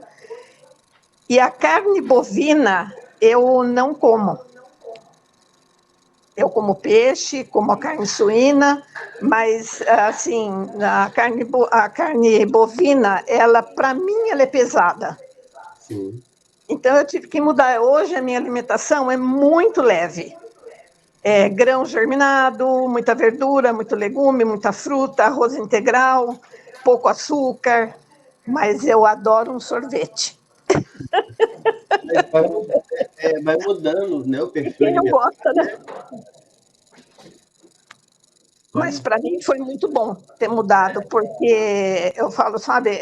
[SPEAKER 2] E a carne bovina eu não como. Eu como peixe, como a carne suína, mas assim, a carne bovina, ela para mim ela é pesada.
[SPEAKER 1] Sim.
[SPEAKER 2] Então eu tive que mudar. Hoje a minha alimentação é muito leve. Grão germinado, muita verdura, muito legume, muita fruta, arroz integral, pouco açúcar, mas eu adoro um sorvete.
[SPEAKER 1] Vai mudando, né, o
[SPEAKER 2] E
[SPEAKER 1] perfil
[SPEAKER 2] quem não
[SPEAKER 1] alimentar.
[SPEAKER 2] gosta, né? Mas para mim foi muito bom ter mudado, porque eu falo, sabe,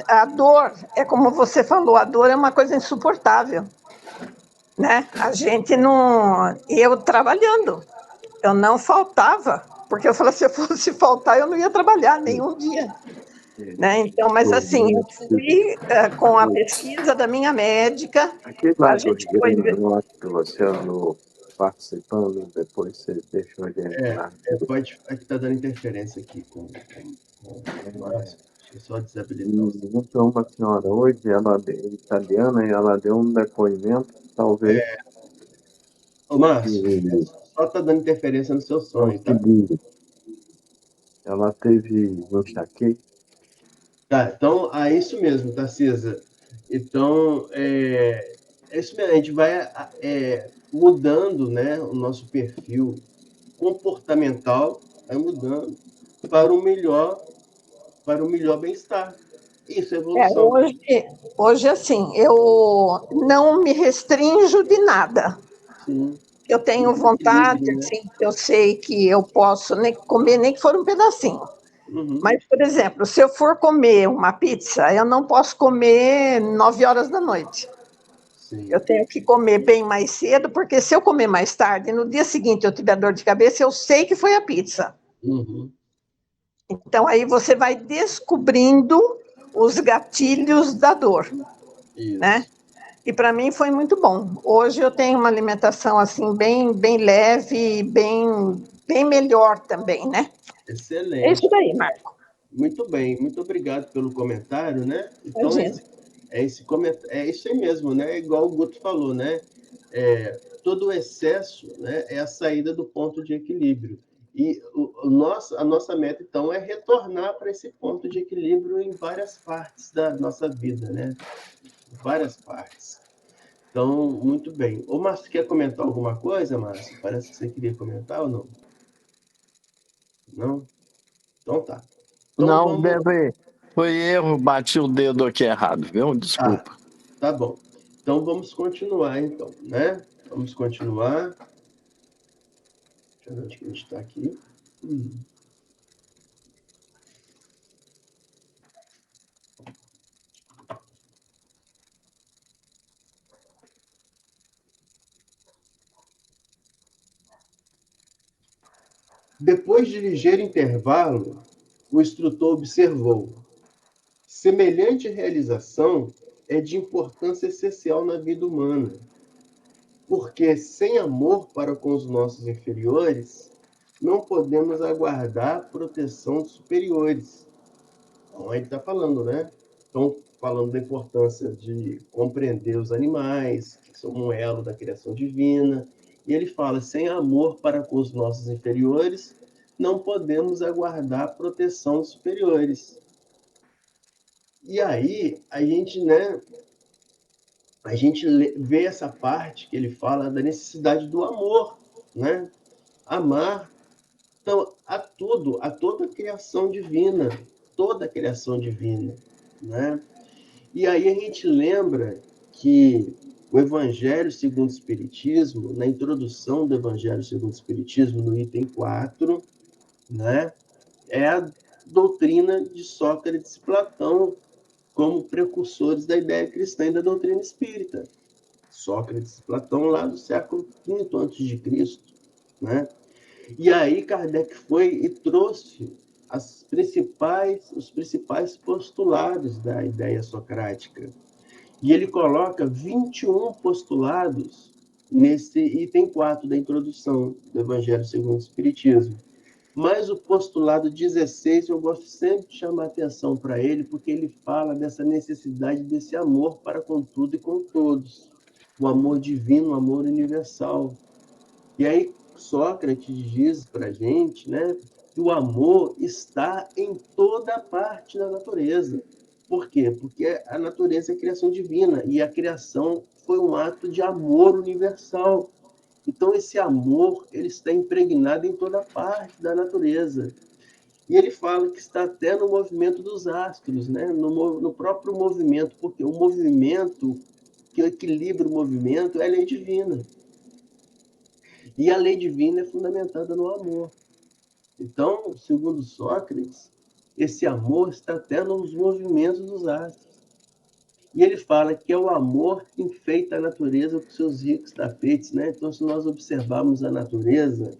[SPEAKER 2] a dor, é como você falou, a dor é uma coisa insuportável, né? A gente não... Eu trabalhando, eu não faltava, porque eu falei, se eu fosse faltar, eu não ia trabalhar nenhum dia. Né? Então, mas assim, eu fui com a pesquisa da minha médica,
[SPEAKER 5] Aquele
[SPEAKER 2] a
[SPEAKER 5] lá do
[SPEAKER 2] gente
[SPEAKER 5] Rio
[SPEAKER 2] foi
[SPEAKER 5] Grande
[SPEAKER 2] ver.
[SPEAKER 5] do Norte que você andou participando, depois você deixou de entrar.
[SPEAKER 1] Pode, aqui está dando interferência aqui com o Márcio. Deixa eu só desabilitar o som.
[SPEAKER 5] Então, uma senhora hoje, ela é italiana, e ela deu um depoimento, talvez,
[SPEAKER 1] Ô, Márcio,
[SPEAKER 5] que
[SPEAKER 1] só está dando interferência no seu som,
[SPEAKER 5] é o
[SPEAKER 1] tá?
[SPEAKER 5] seguinte, ela teve um enxaqueca.
[SPEAKER 1] Tá, então, é isso mesmo, Tarcisa. Então, isso mesmo, a gente vai mudando, né, o nosso perfil comportamental, vai mudando para o melhor bem-estar. Isso é evolução.
[SPEAKER 2] Hoje, assim, eu não me restringo de nada.
[SPEAKER 1] Sim.
[SPEAKER 2] Eu tenho vontade,
[SPEAKER 1] Né?
[SPEAKER 2] assim, eu sei que eu posso nem comer, nem que for um pedacinho.
[SPEAKER 1] Uhum.
[SPEAKER 2] Mas, por exemplo, se eu for comer uma pizza, eu não posso comer 9 horas da noite.
[SPEAKER 1] Sim.
[SPEAKER 2] Eu tenho que comer bem mais cedo, porque se eu comer mais tarde, no dia seguinte eu tiver dor de cabeça, eu sei que foi a pizza.
[SPEAKER 1] Uhum.
[SPEAKER 2] Então, aí você vai descobrindo os gatilhos da dor.
[SPEAKER 1] Isso.
[SPEAKER 2] Né? E para mim foi muito bom. Hoje eu tenho uma alimentação assim bem leve, bem melhor também, né?
[SPEAKER 1] Excelente.
[SPEAKER 2] É isso daí, Marco.
[SPEAKER 1] Muito bem, muito obrigado pelo comentário, né? Então, é isso aí mesmo, né? Igual o Guto falou, né? Todo o excesso, né, é a saída do ponto de equilíbrio. E a nossa meta, então, é retornar para esse ponto de equilíbrio em várias partes da nossa vida, né? Várias partes. Então, muito bem. Ô, Márcio, quer comentar alguma coisa, Márcio? Parece que você queria comentar ou não? Não? Então tá. Então,
[SPEAKER 6] não, bebê. Foi erro, bati o dedo aqui errado, viu? Desculpa.
[SPEAKER 1] Tá bom. Então vamos continuar, então, né? Vamos continuar. Deixa eu ver onde que a gente está aqui. Depois de ligeiro intervalo, o instrutor observou: semelhante realização é de importância essencial na vida humana, porque sem amor para com os nossos inferiores, não podemos aguardar proteção dos superiores. Então, aí está falando, né? Então, falando da importância de compreender os animais, que são um elo da criação divina. E ele fala: sem amor para com os nossos inferiores, não podemos aguardar proteção dos superiores. E aí, a gente vê essa parte que ele fala da necessidade do amor, né? Amar, então, a toda a criação divina, toda a criação divina, né? E aí a gente lembra que o Evangelho segundo o Espiritismo, na introdução do Evangelho segundo o Espiritismo, no item 4, né, é a doutrina de Sócrates e Platão como precursores da ideia cristã e da doutrina espírita. Sócrates e Platão, lá do século V a.C., né? E aí Kardec foi e trouxe os principais postulados da ideia socrática. E ele coloca 21 postulados nesse item 4 da introdução do Evangelho segundo o Espiritismo. Mas o postulado 16, eu gosto sempre de chamar atenção para ele, porque ele fala dessa necessidade desse amor para com tudo e com todos. O amor divino, o amor universal. E aí Sócrates diz para a gente, né, que o amor está em toda parte da natureza. Por quê? Porque a natureza é a criação divina, e a criação foi um ato de amor universal. Então, esse amor ele está impregnado em toda parte da natureza. E ele fala que está até no movimento dos astros, né? no próprio movimento, porque o movimento, que equilibra o movimento, é a lei divina. E a lei divina é fundamentada no amor. Então, segundo Sócrates, esse amor está até nos movimentos dos astros. E ele fala que é o amor que enfeita a natureza com seus ricos tapetes, né? Então, se nós observarmos a natureza,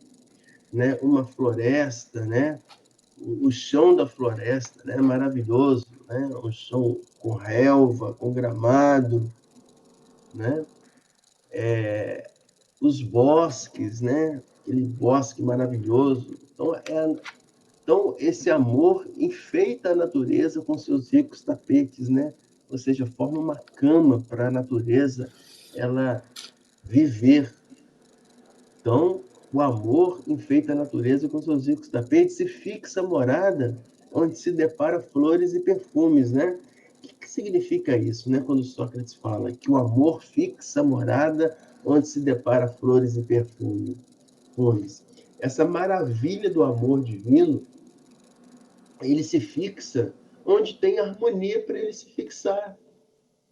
[SPEAKER 1] né, uma floresta, né, o chão da floresta, né, maravilhoso, né, um chão com relva, com gramado, né, os bosques, né, aquele bosque maravilhoso. Então, esse amor enfeita a natureza com seus ricos tapetes, né? Ou seja, forma uma cama para a natureza ela viver. Então, o amor enfeita a natureza com seus ricos tapetes e fixa a morada onde se depara flores e perfumes, né? O que significa isso, né? Quando Sócrates fala que o amor fixa a morada onde se depara flores e perfumes. Essa maravilha do amor divino, ele se fixa onde tem harmonia para ele se fixar.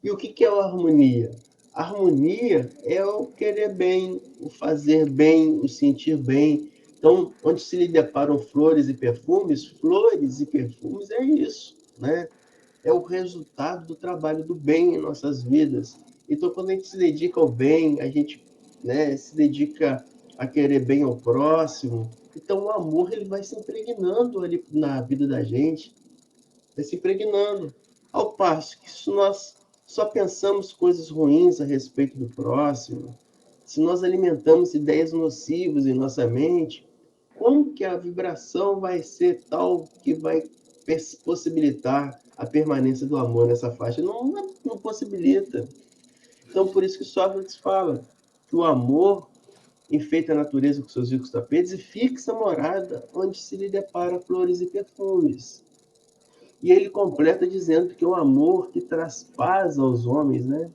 [SPEAKER 1] E o que é a harmonia? A harmonia é o querer bem, o fazer bem, o sentir bem. Então, onde se lhe deparam flores e perfumes é isso, né? É o resultado do trabalho do bem em nossas vidas. Então, quando a gente se dedica ao bem, a gente, né, se dedica a querer bem ao próximo, então o amor ele vai se impregnando ali na vida da gente, vai se impregnando. Ao passo que se nós só pensamos coisas ruins a respeito do próximo, se nós alimentamos ideias nocivas em nossa mente, como que a vibração vai ser tal que vai possibilitar a permanência do amor nessa faixa? Não possibilita. Então, por isso que Sócrates fala que o amor enfeita a natureza com seus ricos tapetes e fixa a morada onde se lhe depara flores e perfumes. E ele completa dizendo que é o amor que traz paz aos homens, né?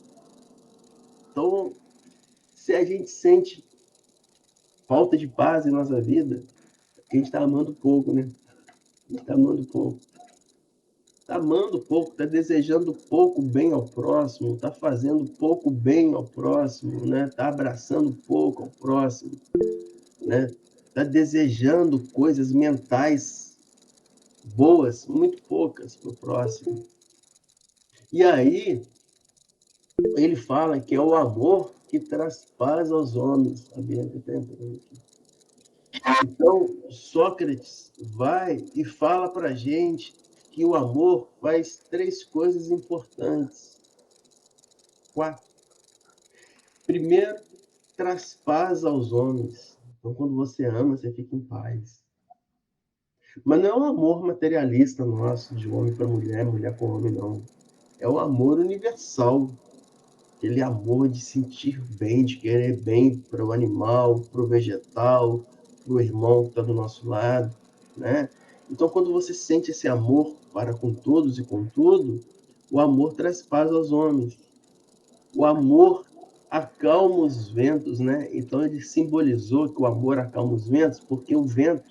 [SPEAKER 1] Então, se a gente sente falta de paz em nossa vida, a gente está amando pouco, né? A gente está amando pouco. Está amando pouco, está desejando pouco bem ao próximo, está fazendo pouco bem ao próximo, né? Está abraçando pouco ao próximo, né? Está desejando coisas mentais boas, muito poucas para o próximo. E aí, ele fala que é o amor que traz paz aos homens. Então, Sócrates vai e fala para a gente que o amor faz 3 coisas importantes. 4. Primeiro, traz paz aos homens. Então, quando você ama, você fica em paz. Mas não é um amor materialista nosso, de homem para mulher, mulher com homem, não. É o amor universal. Aquele amor de sentir bem, de querer bem para o animal, para o vegetal, para o irmão que está do nosso lado, né? Então, quando você sente esse amor para com todos e com tudo, o amor traz paz aos homens. O amor acalma os ventos, né? Então, ele simbolizou que o amor acalma os ventos, porque o vento,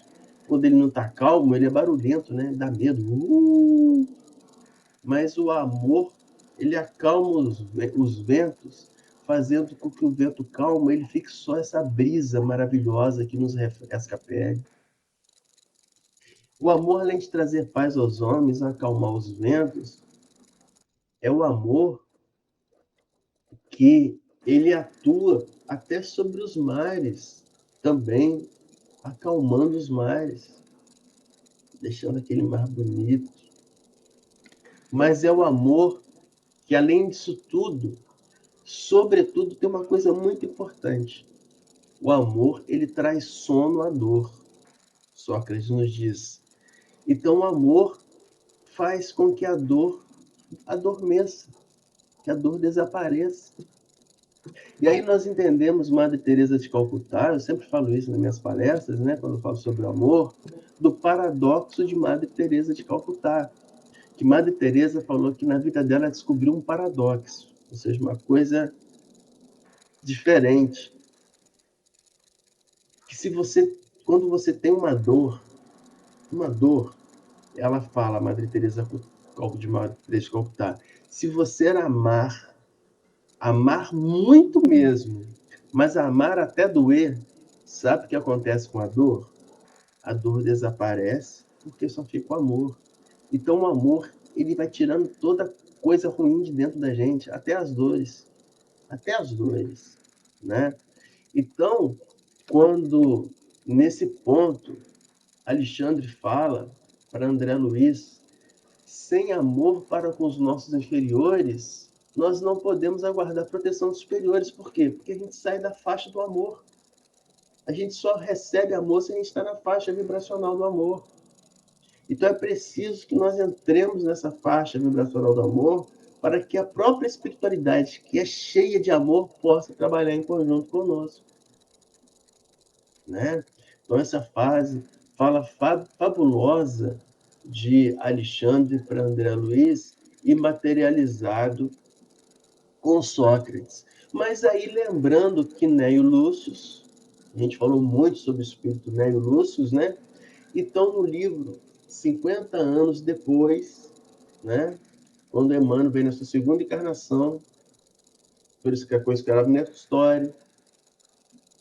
[SPEAKER 1] quando ele não está calmo, ele é barulhento, né? Dá medo. Mas o amor, ele acalma os ventos, fazendo com que o vento calmo ele fique só essa brisa maravilhosa que nos refresca a pele. O amor, além de trazer paz aos homens, acalmar os ventos, é o amor que ele atua até sobre os mares, também acalmando os mares, deixando aquele mar bonito. Mas é o amor que, além disso tudo, sobretudo, tem uma coisa muito importante. O amor, ele traz sono à dor. Sócrates nos diz. Então, o amor faz com que a dor adormeça, que a dor desapareça. E aí nós entendemos Madre Teresa de Calcutá, eu sempre falo isso nas minhas palestras, né, quando eu falo sobre o amor, do paradoxo de Madre Teresa de Calcutá. Que Madre Teresa falou que na vida dela descobriu um paradoxo, ou seja, uma coisa diferente. Que se você, quando você tem uma dor, ela fala, Madre Teresa de Calcutá, se você amar muito mesmo, mas amar até doer, sabe o que acontece com a dor? A dor desaparece porque só fica o amor. Então o amor, ele vai tirando toda coisa ruim de dentro da gente, até as dores, né? Então, quando nesse ponto Alexandre fala para André Luiz, sem amor para com os nossos inferiores, nós não podemos aguardar proteção dos superiores. Por quê? Porque a gente sai da faixa do amor. A gente só recebe amor se a gente está na faixa vibracional do amor. Então é preciso que nós entremos nessa faixa vibracional do amor para que a própria espiritualidade, que é cheia de amor, possa trabalhar em conjunto conosco. Né? Então essa fala fabulosa de Alexandre para André Luiz e materializado com Sócrates. Mas aí lembrando que Neio Lúcius, a gente falou muito sobre o espírito Neio Lúcius, né? Então no livro 50 anos depois, né? Quando Emmanuel vem na sua segunda encarnação, por isso que a coisa escreve Neto História,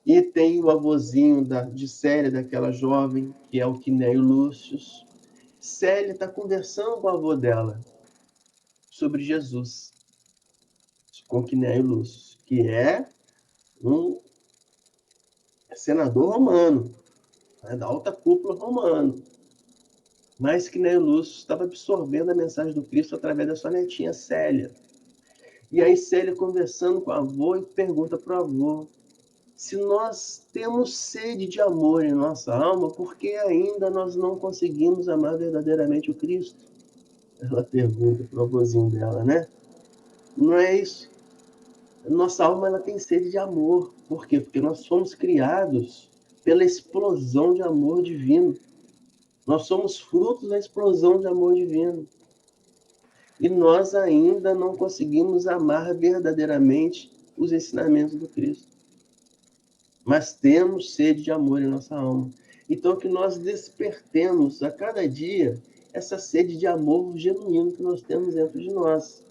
[SPEAKER 1] e tem o avôzinho de Célia, daquela jovem, que é o Quinéio Lúcius. Célia está conversando com o avô dela sobre Jesus, com Quinéio Lúcius, que é um senador romano, né, da alta cúpula romana. Mas Quinéio Lúcius estava absorvendo a mensagem do Cristo através da sua netinha Célia. E aí Célia, conversando com o avô, e pergunta para o avô, se nós temos sede de amor em nossa alma, por que ainda nós não conseguimos amar verdadeiramente o Cristo? Ela pergunta para o avôzinho dela, né? Não é isso. Nossa alma, ela tem sede de amor. Por quê? Porque nós fomos criados pela explosão de amor divino. Nós somos frutos da explosão de amor divino. E nós ainda não conseguimos amar verdadeiramente os ensinamentos do Cristo. Mas temos sede de amor em nossa alma. Então, que nós despertemos a cada dia essa sede de amor genuíno que nós temos dentro de nós.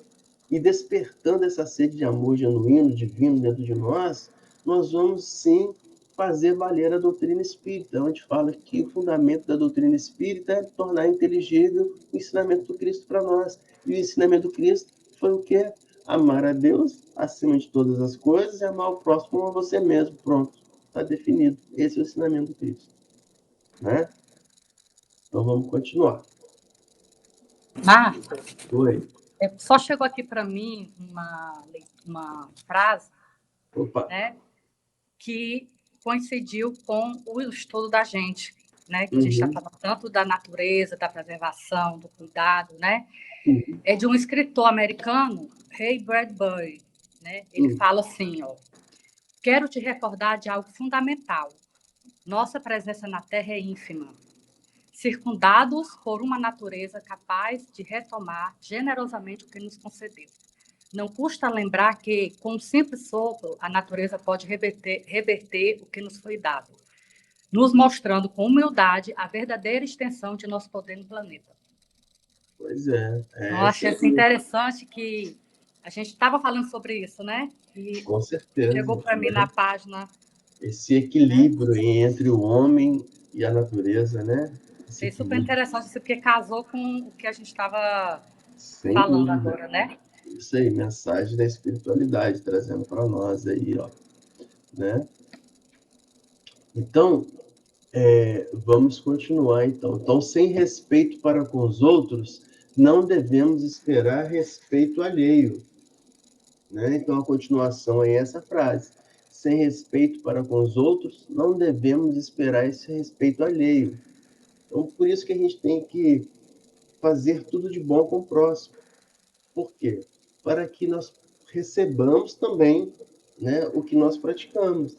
[SPEAKER 1] E despertando essa sede de amor genuíno, divino dentro de nós, nós vamos sim fazer valer a doutrina espírita, onde fala que o fundamento da doutrina espírita é tornar inteligível o ensinamento do Cristo para nós. E o ensinamento do Cristo foi o quê? Amar a Deus acima de todas as coisas e amar o próximo como a você mesmo. Pronto. Está definido. Esse é o ensinamento do Cristo. Né? Então vamos continuar.
[SPEAKER 4] Marcos,
[SPEAKER 1] Oi.
[SPEAKER 4] só chegou aqui para mim uma frase, né, que coincidiu com o estudo da gente, né, que a gente está falando tanto da natureza, da preservação, do cuidado, né? É de um escritor americano, Ray Bradbury, né? Ele fala assim, ó, quero te recordar de algo fundamental. Nossa presença na Terra é ínfima, circundados por uma natureza capaz de retomar generosamente o que nos concedeu. Não custa lembrar que, com um simples sopro, a natureza pode reverter o que nos foi dado, nos mostrando com humildade a verdadeira extensão de nosso poder no planeta.
[SPEAKER 1] Pois é.
[SPEAKER 4] Eu achei assim, interessante que a gente estava falando sobre isso, né? E
[SPEAKER 1] com certeza.
[SPEAKER 4] Chegou para mim na página.
[SPEAKER 1] Esse equilíbrio entre o homem e a natureza, né?
[SPEAKER 4] É super interessante isso, porque casou com o que a gente estava falando agora, né?
[SPEAKER 1] Isso aí, mensagem da espiritualidade, trazendo para nós aí, ó, né? Então, vamos continuar, então. Então, sem respeito para com os outros, não devemos esperar respeito alheio, né? Então, a continuação é essa frase. Sem respeito para com os outros, não devemos esperar esse respeito alheio. Então, por isso que a gente tem que fazer tudo de bom com o próximo. Por quê? Para que nós recebamos também, né, o que nós praticamos.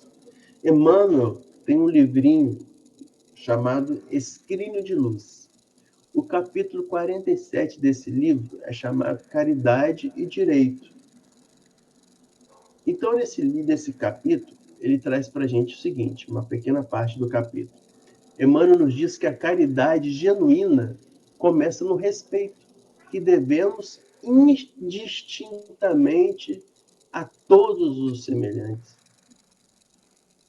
[SPEAKER 1] Emmanuel tem um livrinho chamado Escrínio de Luz. O capítulo 47 desse livro é chamado Caridade e Direito. Então, nesse capítulo, ele traz para a gente o seguinte, uma pequena parte do capítulo. Emmanuel nos diz que a caridade genuína começa no respeito, que devemos indistintamente a todos os semelhantes.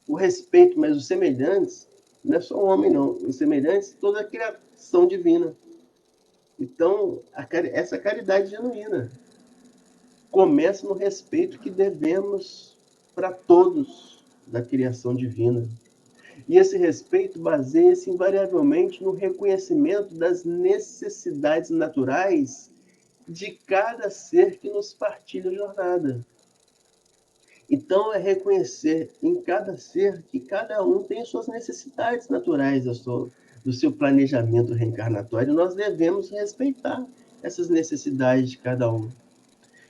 [SPEAKER 1] O respeito, mas os semelhantes, não é só o homem, não. Os semelhantes, toda a criação divina. Então, essa caridade genuína começa no respeito que devemos para todos da criação divina. E esse respeito baseia-se invariavelmente no reconhecimento das necessidades naturais de cada ser que nos partilha a jornada. Então, é reconhecer em cada ser que cada um tem suas necessidades naturais do seu planejamento reencarnatório, e nós devemos respeitar essas necessidades de cada um.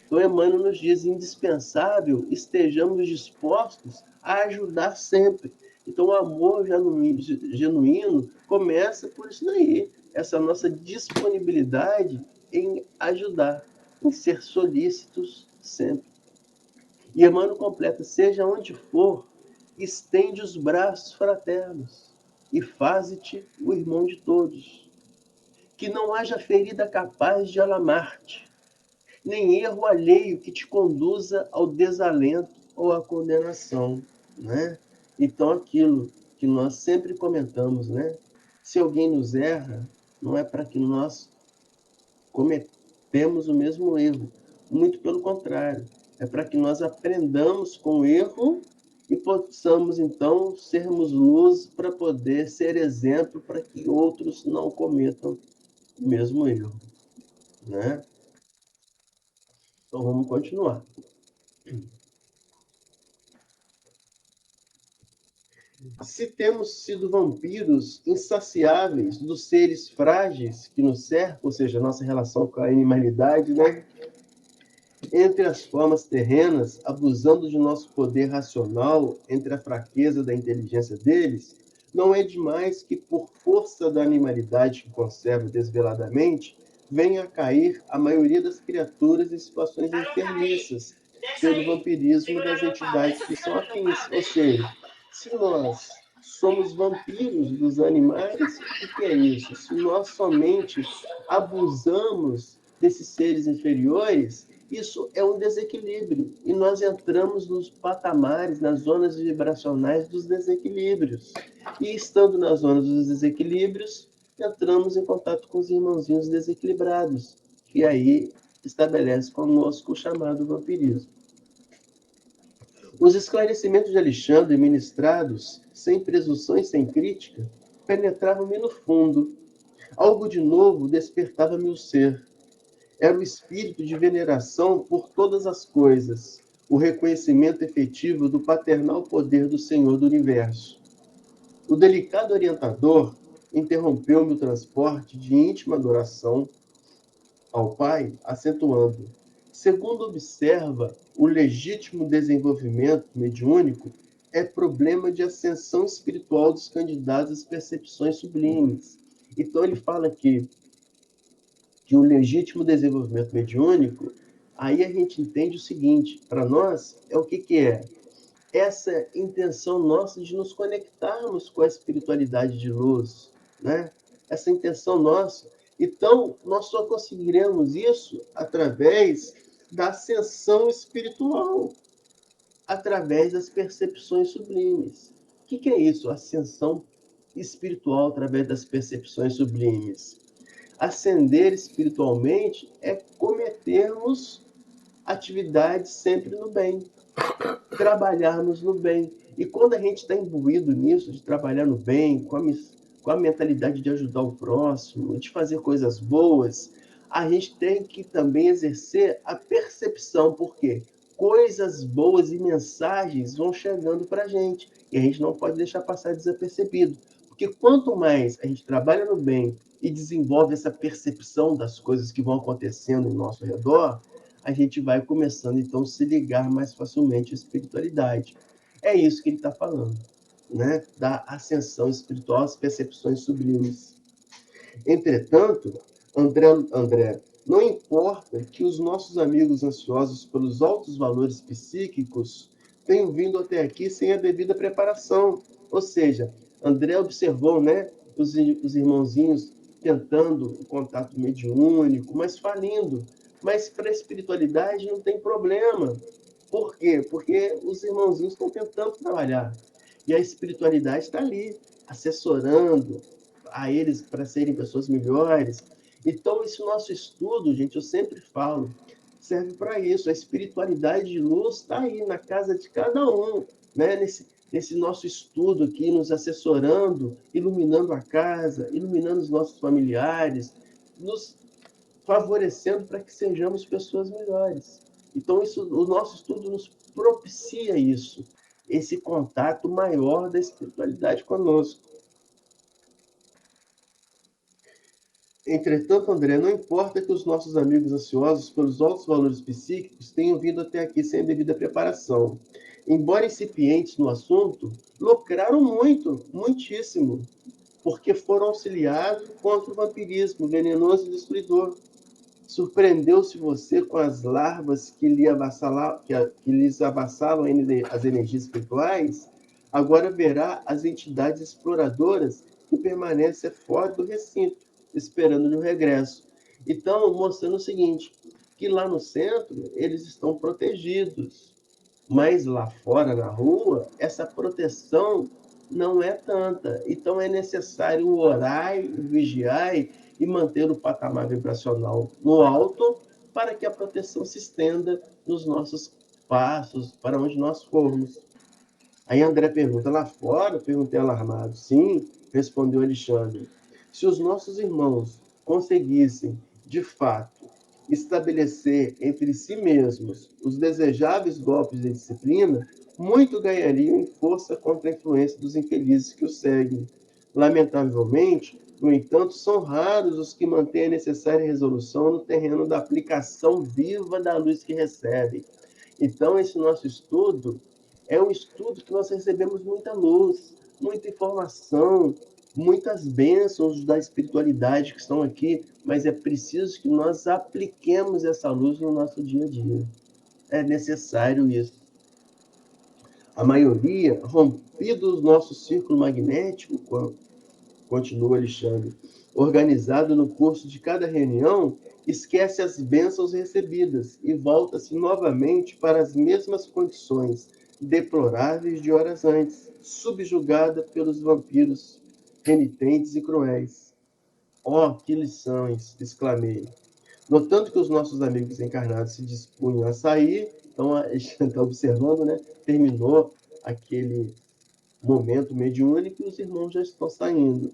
[SPEAKER 1] Então, Emmanuel nos diz, indispensável, estejamos dispostos a ajudar sempre. Então, o amor genuíno começa por isso daí, essa nossa disponibilidade em ajudar, em ser solícitos sempre. E Emmanuel completa, seja onde for, estende os braços fraternos e faze-te o irmão de todos. Que não haja ferida capaz de alamar-te, nem erro alheio que te conduza ao desalento ou à condenação, né? Então, aquilo que nós sempre comentamos, né? Se alguém nos erra, não é para que nós cometemos o mesmo erro. Muito pelo contrário. É para que nós aprendamos com o erro e possamos, então, sermos luz para poder ser exemplo para que outros não cometam o mesmo erro, né? Então, vamos continuar. Se temos sido vampiros insaciáveis dos seres frágeis que nos cercam, ou seja, nossa relação com a animalidade, né? Entre as formas terrenas, abusando de nosso poder racional, entre a fraqueza da inteligência deles, não é demais que, por força da animalidade que conserva desveladamente, venha a cair a maioria das criaturas em situações enfermiças, pelo vampirismo das entidades que são afins. Ou seja, se nós somos vampiros dos animais, o que é isso? Se nós somente abusamos desses seres inferiores, isso é um desequilíbrio. E nós entramos nos patamares, nas zonas vibracionais dos desequilíbrios. E estando nas zonas dos desequilíbrios, entramos em contato com os irmãozinhos desequilibrados, que aí estabelece conosco o chamado vampirismo. Os esclarecimentos de Alexandre, ministrados sem presunção e sem crítica, penetravam-me no fundo. Algo de novo despertava-me o ser. Era o espírito de veneração por todas as coisas, o reconhecimento efetivo do paternal poder do Senhor do Universo. O delicado orientador interrompeu-me o transporte de íntima adoração ao Pai, acentuando: segundo observa, o legítimo desenvolvimento mediúnico é problema de ascensão espiritual dos candidatos às percepções sublimes. Então ele fala que o legítimo desenvolvimento mediúnico, aí a gente entende o seguinte, para nós, é o que é? Essa intenção nossa de nos conectarmos com a espiritualidade de luz, né? Essa intenção nossa. Então, nós só conseguiremos isso através da ascensão espiritual, através das percepções sublimes. O que é isso? Ascensão espiritual através das percepções sublimes. Ascender espiritualmente é cometermos atividades sempre no bem, trabalharmos no bem. E quando a gente está imbuído nisso, de trabalhar no bem, com a mentalidade de ajudar o próximo, de fazer coisas boas, a gente tem que também exercer a percepção, porque coisas boas e mensagens vão chegando para a gente, e a gente não pode deixar passar desapercebido. Porque quanto mais a gente trabalha no bem e desenvolve essa percepção das coisas que vão acontecendo ao nosso redor, a gente vai começando, então, a se ligar mais facilmente à espiritualidade. É isso que ele está falando, né? Da ascensão espiritual, as percepções sublimes. Entretanto, André, não importa que os nossos amigos ansiosos pelos altos valores psíquicos tenham vindo até aqui sem a devida preparação. Ou seja, André observou, né, os irmãozinhos tentando o contato mediúnico, mas falindo. Mas para a espiritualidade não tem problema. Por quê? Porque os irmãozinhos estão tentando trabalhar. E a espiritualidade está ali, assessorando a eles para serem pessoas melhores. Então, esse nosso estudo, gente, eu sempre falo, serve para isso. A espiritualidade de luz está aí na casa de cada um, né? Nesse nosso estudo aqui, nos assessorando, iluminando a casa, iluminando os nossos familiares, nos favorecendo para que sejamos pessoas melhores. Então, o nosso estudo nos propicia isso, esse contato maior da espiritualidade conosco. Entretanto, André, não importa que os nossos amigos ansiosos pelos altos valores psíquicos tenham vindo até aqui sem a devida preparação. Embora incipientes no assunto, lucraram muito, muitíssimo, porque foram auxiliados contra o vampirismo venenoso e destruidor. Surpreendeu-se você com as larvas que lhes avassalam as energias espirituais? Agora verá as entidades exploradoras que permanecem fora do recinto, esperando o regresso. Então, mostrando o seguinte, que lá no centro eles estão protegidos, mas lá fora, na rua, essa proteção não é tanta. Então, é necessário orar, vigiar e manter o patamar vibracional no alto para que a proteção se estenda nos nossos passos, para onde nós formos. Aí André pergunta, lá fora? Perguntei alarmado. Sim, respondeu Alexandre. Se os nossos irmãos conseguissem, de fato, estabelecer entre si mesmos os desejáveis golpes de disciplina, muito ganhariam em força contra a influência dos infelizes que os seguem. Lamentavelmente, no entanto, são raros os que mantêm a necessária resolução no terreno da aplicação viva da luz que recebem. Então, esse nosso estudo é um estudo que nós recebemos muita luz, muita informação, muitas bênçãos da espiritualidade que estão aqui, mas é preciso que nós apliquemos essa luz no nosso dia a dia. É necessário isso. A maioria, rompido o nosso círculo magnético, continua Alexandre, organizado no curso de cada reunião, esquece as bênçãos recebidas e volta-se novamente para as mesmas condições deploráveis de horas antes, subjugada pelos vampiros renitentes e cruéis. Oh, que lições! Exclamei. Notando que os nossos amigos encarnados se dispunham a sair, então a gente está observando, né? Terminou aquele momento mediúnico e os irmãos já estão saindo.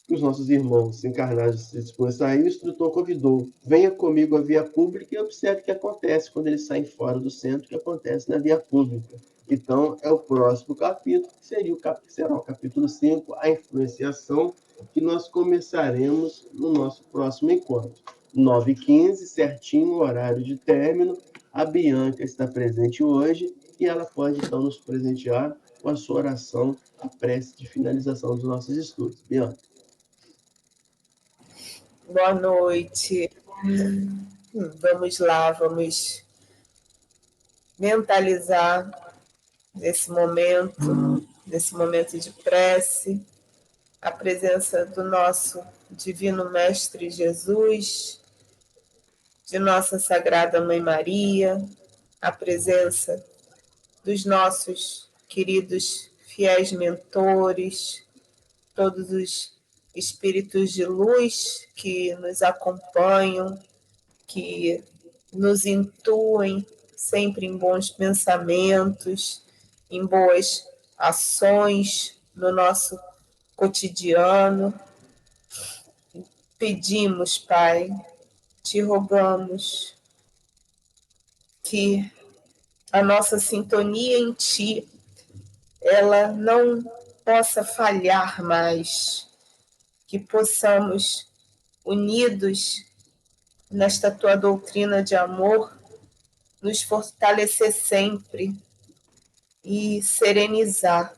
[SPEAKER 1] Os nossos irmãos encarnados se dispunham a sair, o instrutor convidou, venha comigo à via pública e observe o que acontece quando eles saem fora do centro, o que acontece na via pública. Então, é o próximo capítulo, que será o capítulo 5, a influenciação, que nós começaremos no nosso próximo encontro. 9h15, certinho, o horário de término. A Bianca está presente hoje e ela pode, então, nos presentear com a sua oração, a prece de finalização dos nossos estudos. Bianca.
[SPEAKER 7] Boa noite. Vamos lá, vamos mentalizar nesse momento de prece, a presença do nosso Divino Mestre Jesus, de nossa Sagrada Mãe Maria, a presença dos nossos queridos fiéis mentores, todos os espíritos de luz que nos acompanham, que nos intuem sempre em bons pensamentos, em boas ações no nosso cotidiano. Pedimos, Pai, te rogamos que a nossa sintonia em Ti, ela não possa falhar mais, que possamos, unidos nesta Tua doutrina de amor, nos fortalecer sempre e serenizar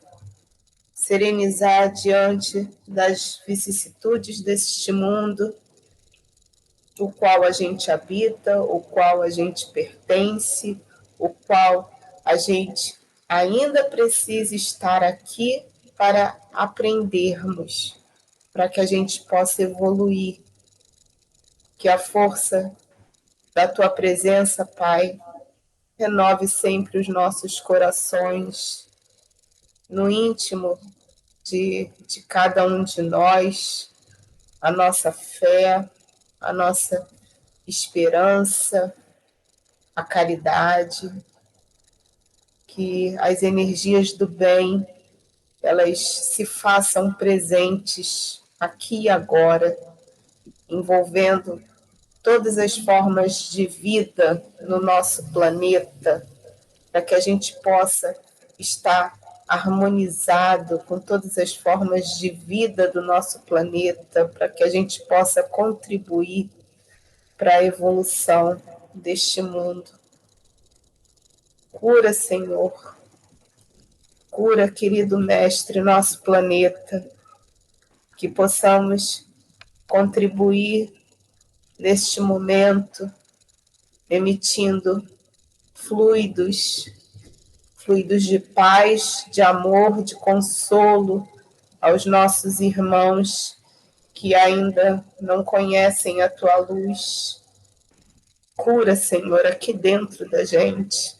[SPEAKER 7] diante das vicissitudes deste mundo, o qual a gente habita, o qual a gente pertence, o qual a gente ainda precisa estar aqui para aprendermos, para que a gente possa evoluir. Que a força da Tua presença, Pai, renove sempre os nossos corações, no íntimo de cada um de nós, a nossa fé, a nossa esperança, a caridade, que as energias do bem, elas se façam presentes aqui e agora, envolvendo todas as formas de vida no nosso planeta, para que a gente possa estar harmonizado com todas as formas de vida do nosso planeta, para que a gente possa contribuir para a evolução deste mundo. Cura, Senhor. Cura, querido Mestre, nosso planeta, que possamos contribuir neste momento, emitindo fluidos de paz, de amor, de consolo aos nossos irmãos que ainda não conhecem a Tua luz. Cura, Senhor, aqui dentro da gente.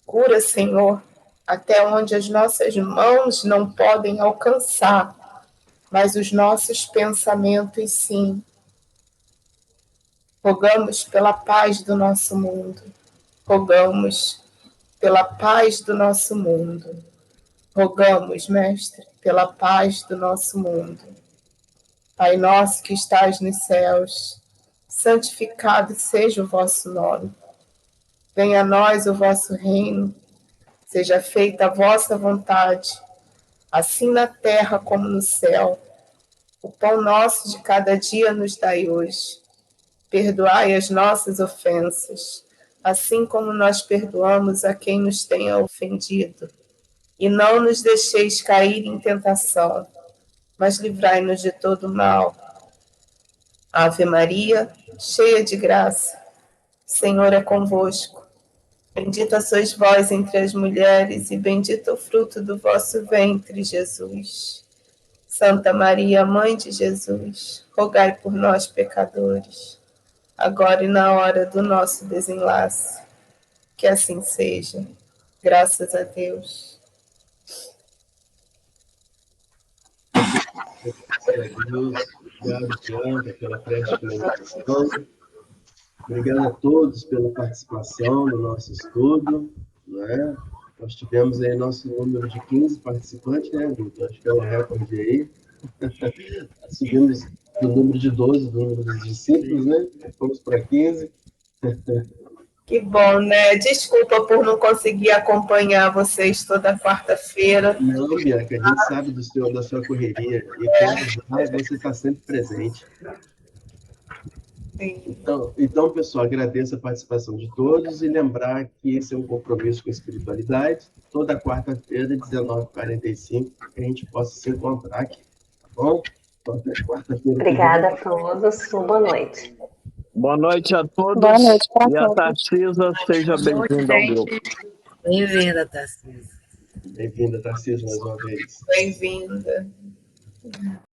[SPEAKER 7] Cura, Senhor, até onde as nossas mãos não podem alcançar, mas os nossos pensamentos sim. Rogamos pela paz do nosso mundo. Rogamos pela paz do nosso mundo. Rogamos, Mestre, pela paz do nosso mundo. Pai nosso que estás nos céus, santificado seja o vosso nome. Venha a nós o vosso reino, seja feita a vossa vontade, assim na terra como no céu. O pão nosso de cada dia nos dai hoje. Perdoai as nossas ofensas, assim como nós perdoamos a quem nos tenha ofendido. E não nos deixeis cair em tentação, mas livrai-nos de todo mal. Ave Maria, cheia de graça, o Senhor é convosco. Bendita sois vós entre as mulheres, e bendito o fruto do vosso ventre, Jesus. Santa Maria, Mãe de Jesus, rogai por nós, pecadores, agora e na hora do nosso desenlace. Que assim seja. Graças a Deus.
[SPEAKER 1] Graças a Deus. Obrigado, Bianca, pela prece de finalização. Obrigado a todos pela participação no nosso estudo. Né? Nós tivemos aí nosso número de 15 participantes, né, Guto? Acho que é o recorde aí. Subimos do número de 12, do número dos discípulos, né? Fomos para 15.
[SPEAKER 7] Que bom, né? Desculpa por não conseguir acompanhar vocês toda quarta-feira.
[SPEAKER 1] Não, Bianca, a gente sabe da sua correria. E quando você está sempre presente. Então, pessoal, agradeço a participação de todos e lembrar que esse é um compromisso com a espiritualidade. Toda quarta-feira, 19h45, que a gente possa se encontrar aqui. Tá bom? Até quarta-feira.
[SPEAKER 8] Obrigada a todos. Boa noite.
[SPEAKER 6] Boa noite a todos.
[SPEAKER 9] Boa noite para
[SPEAKER 6] todos. E
[SPEAKER 9] todos.
[SPEAKER 6] a Tarcisa, seja bem-vinda ao grupo.
[SPEAKER 10] Bem-vinda, Tarcisa.
[SPEAKER 1] Bem-vinda, Tarcisa, mais uma vez.
[SPEAKER 7] Bem-vinda.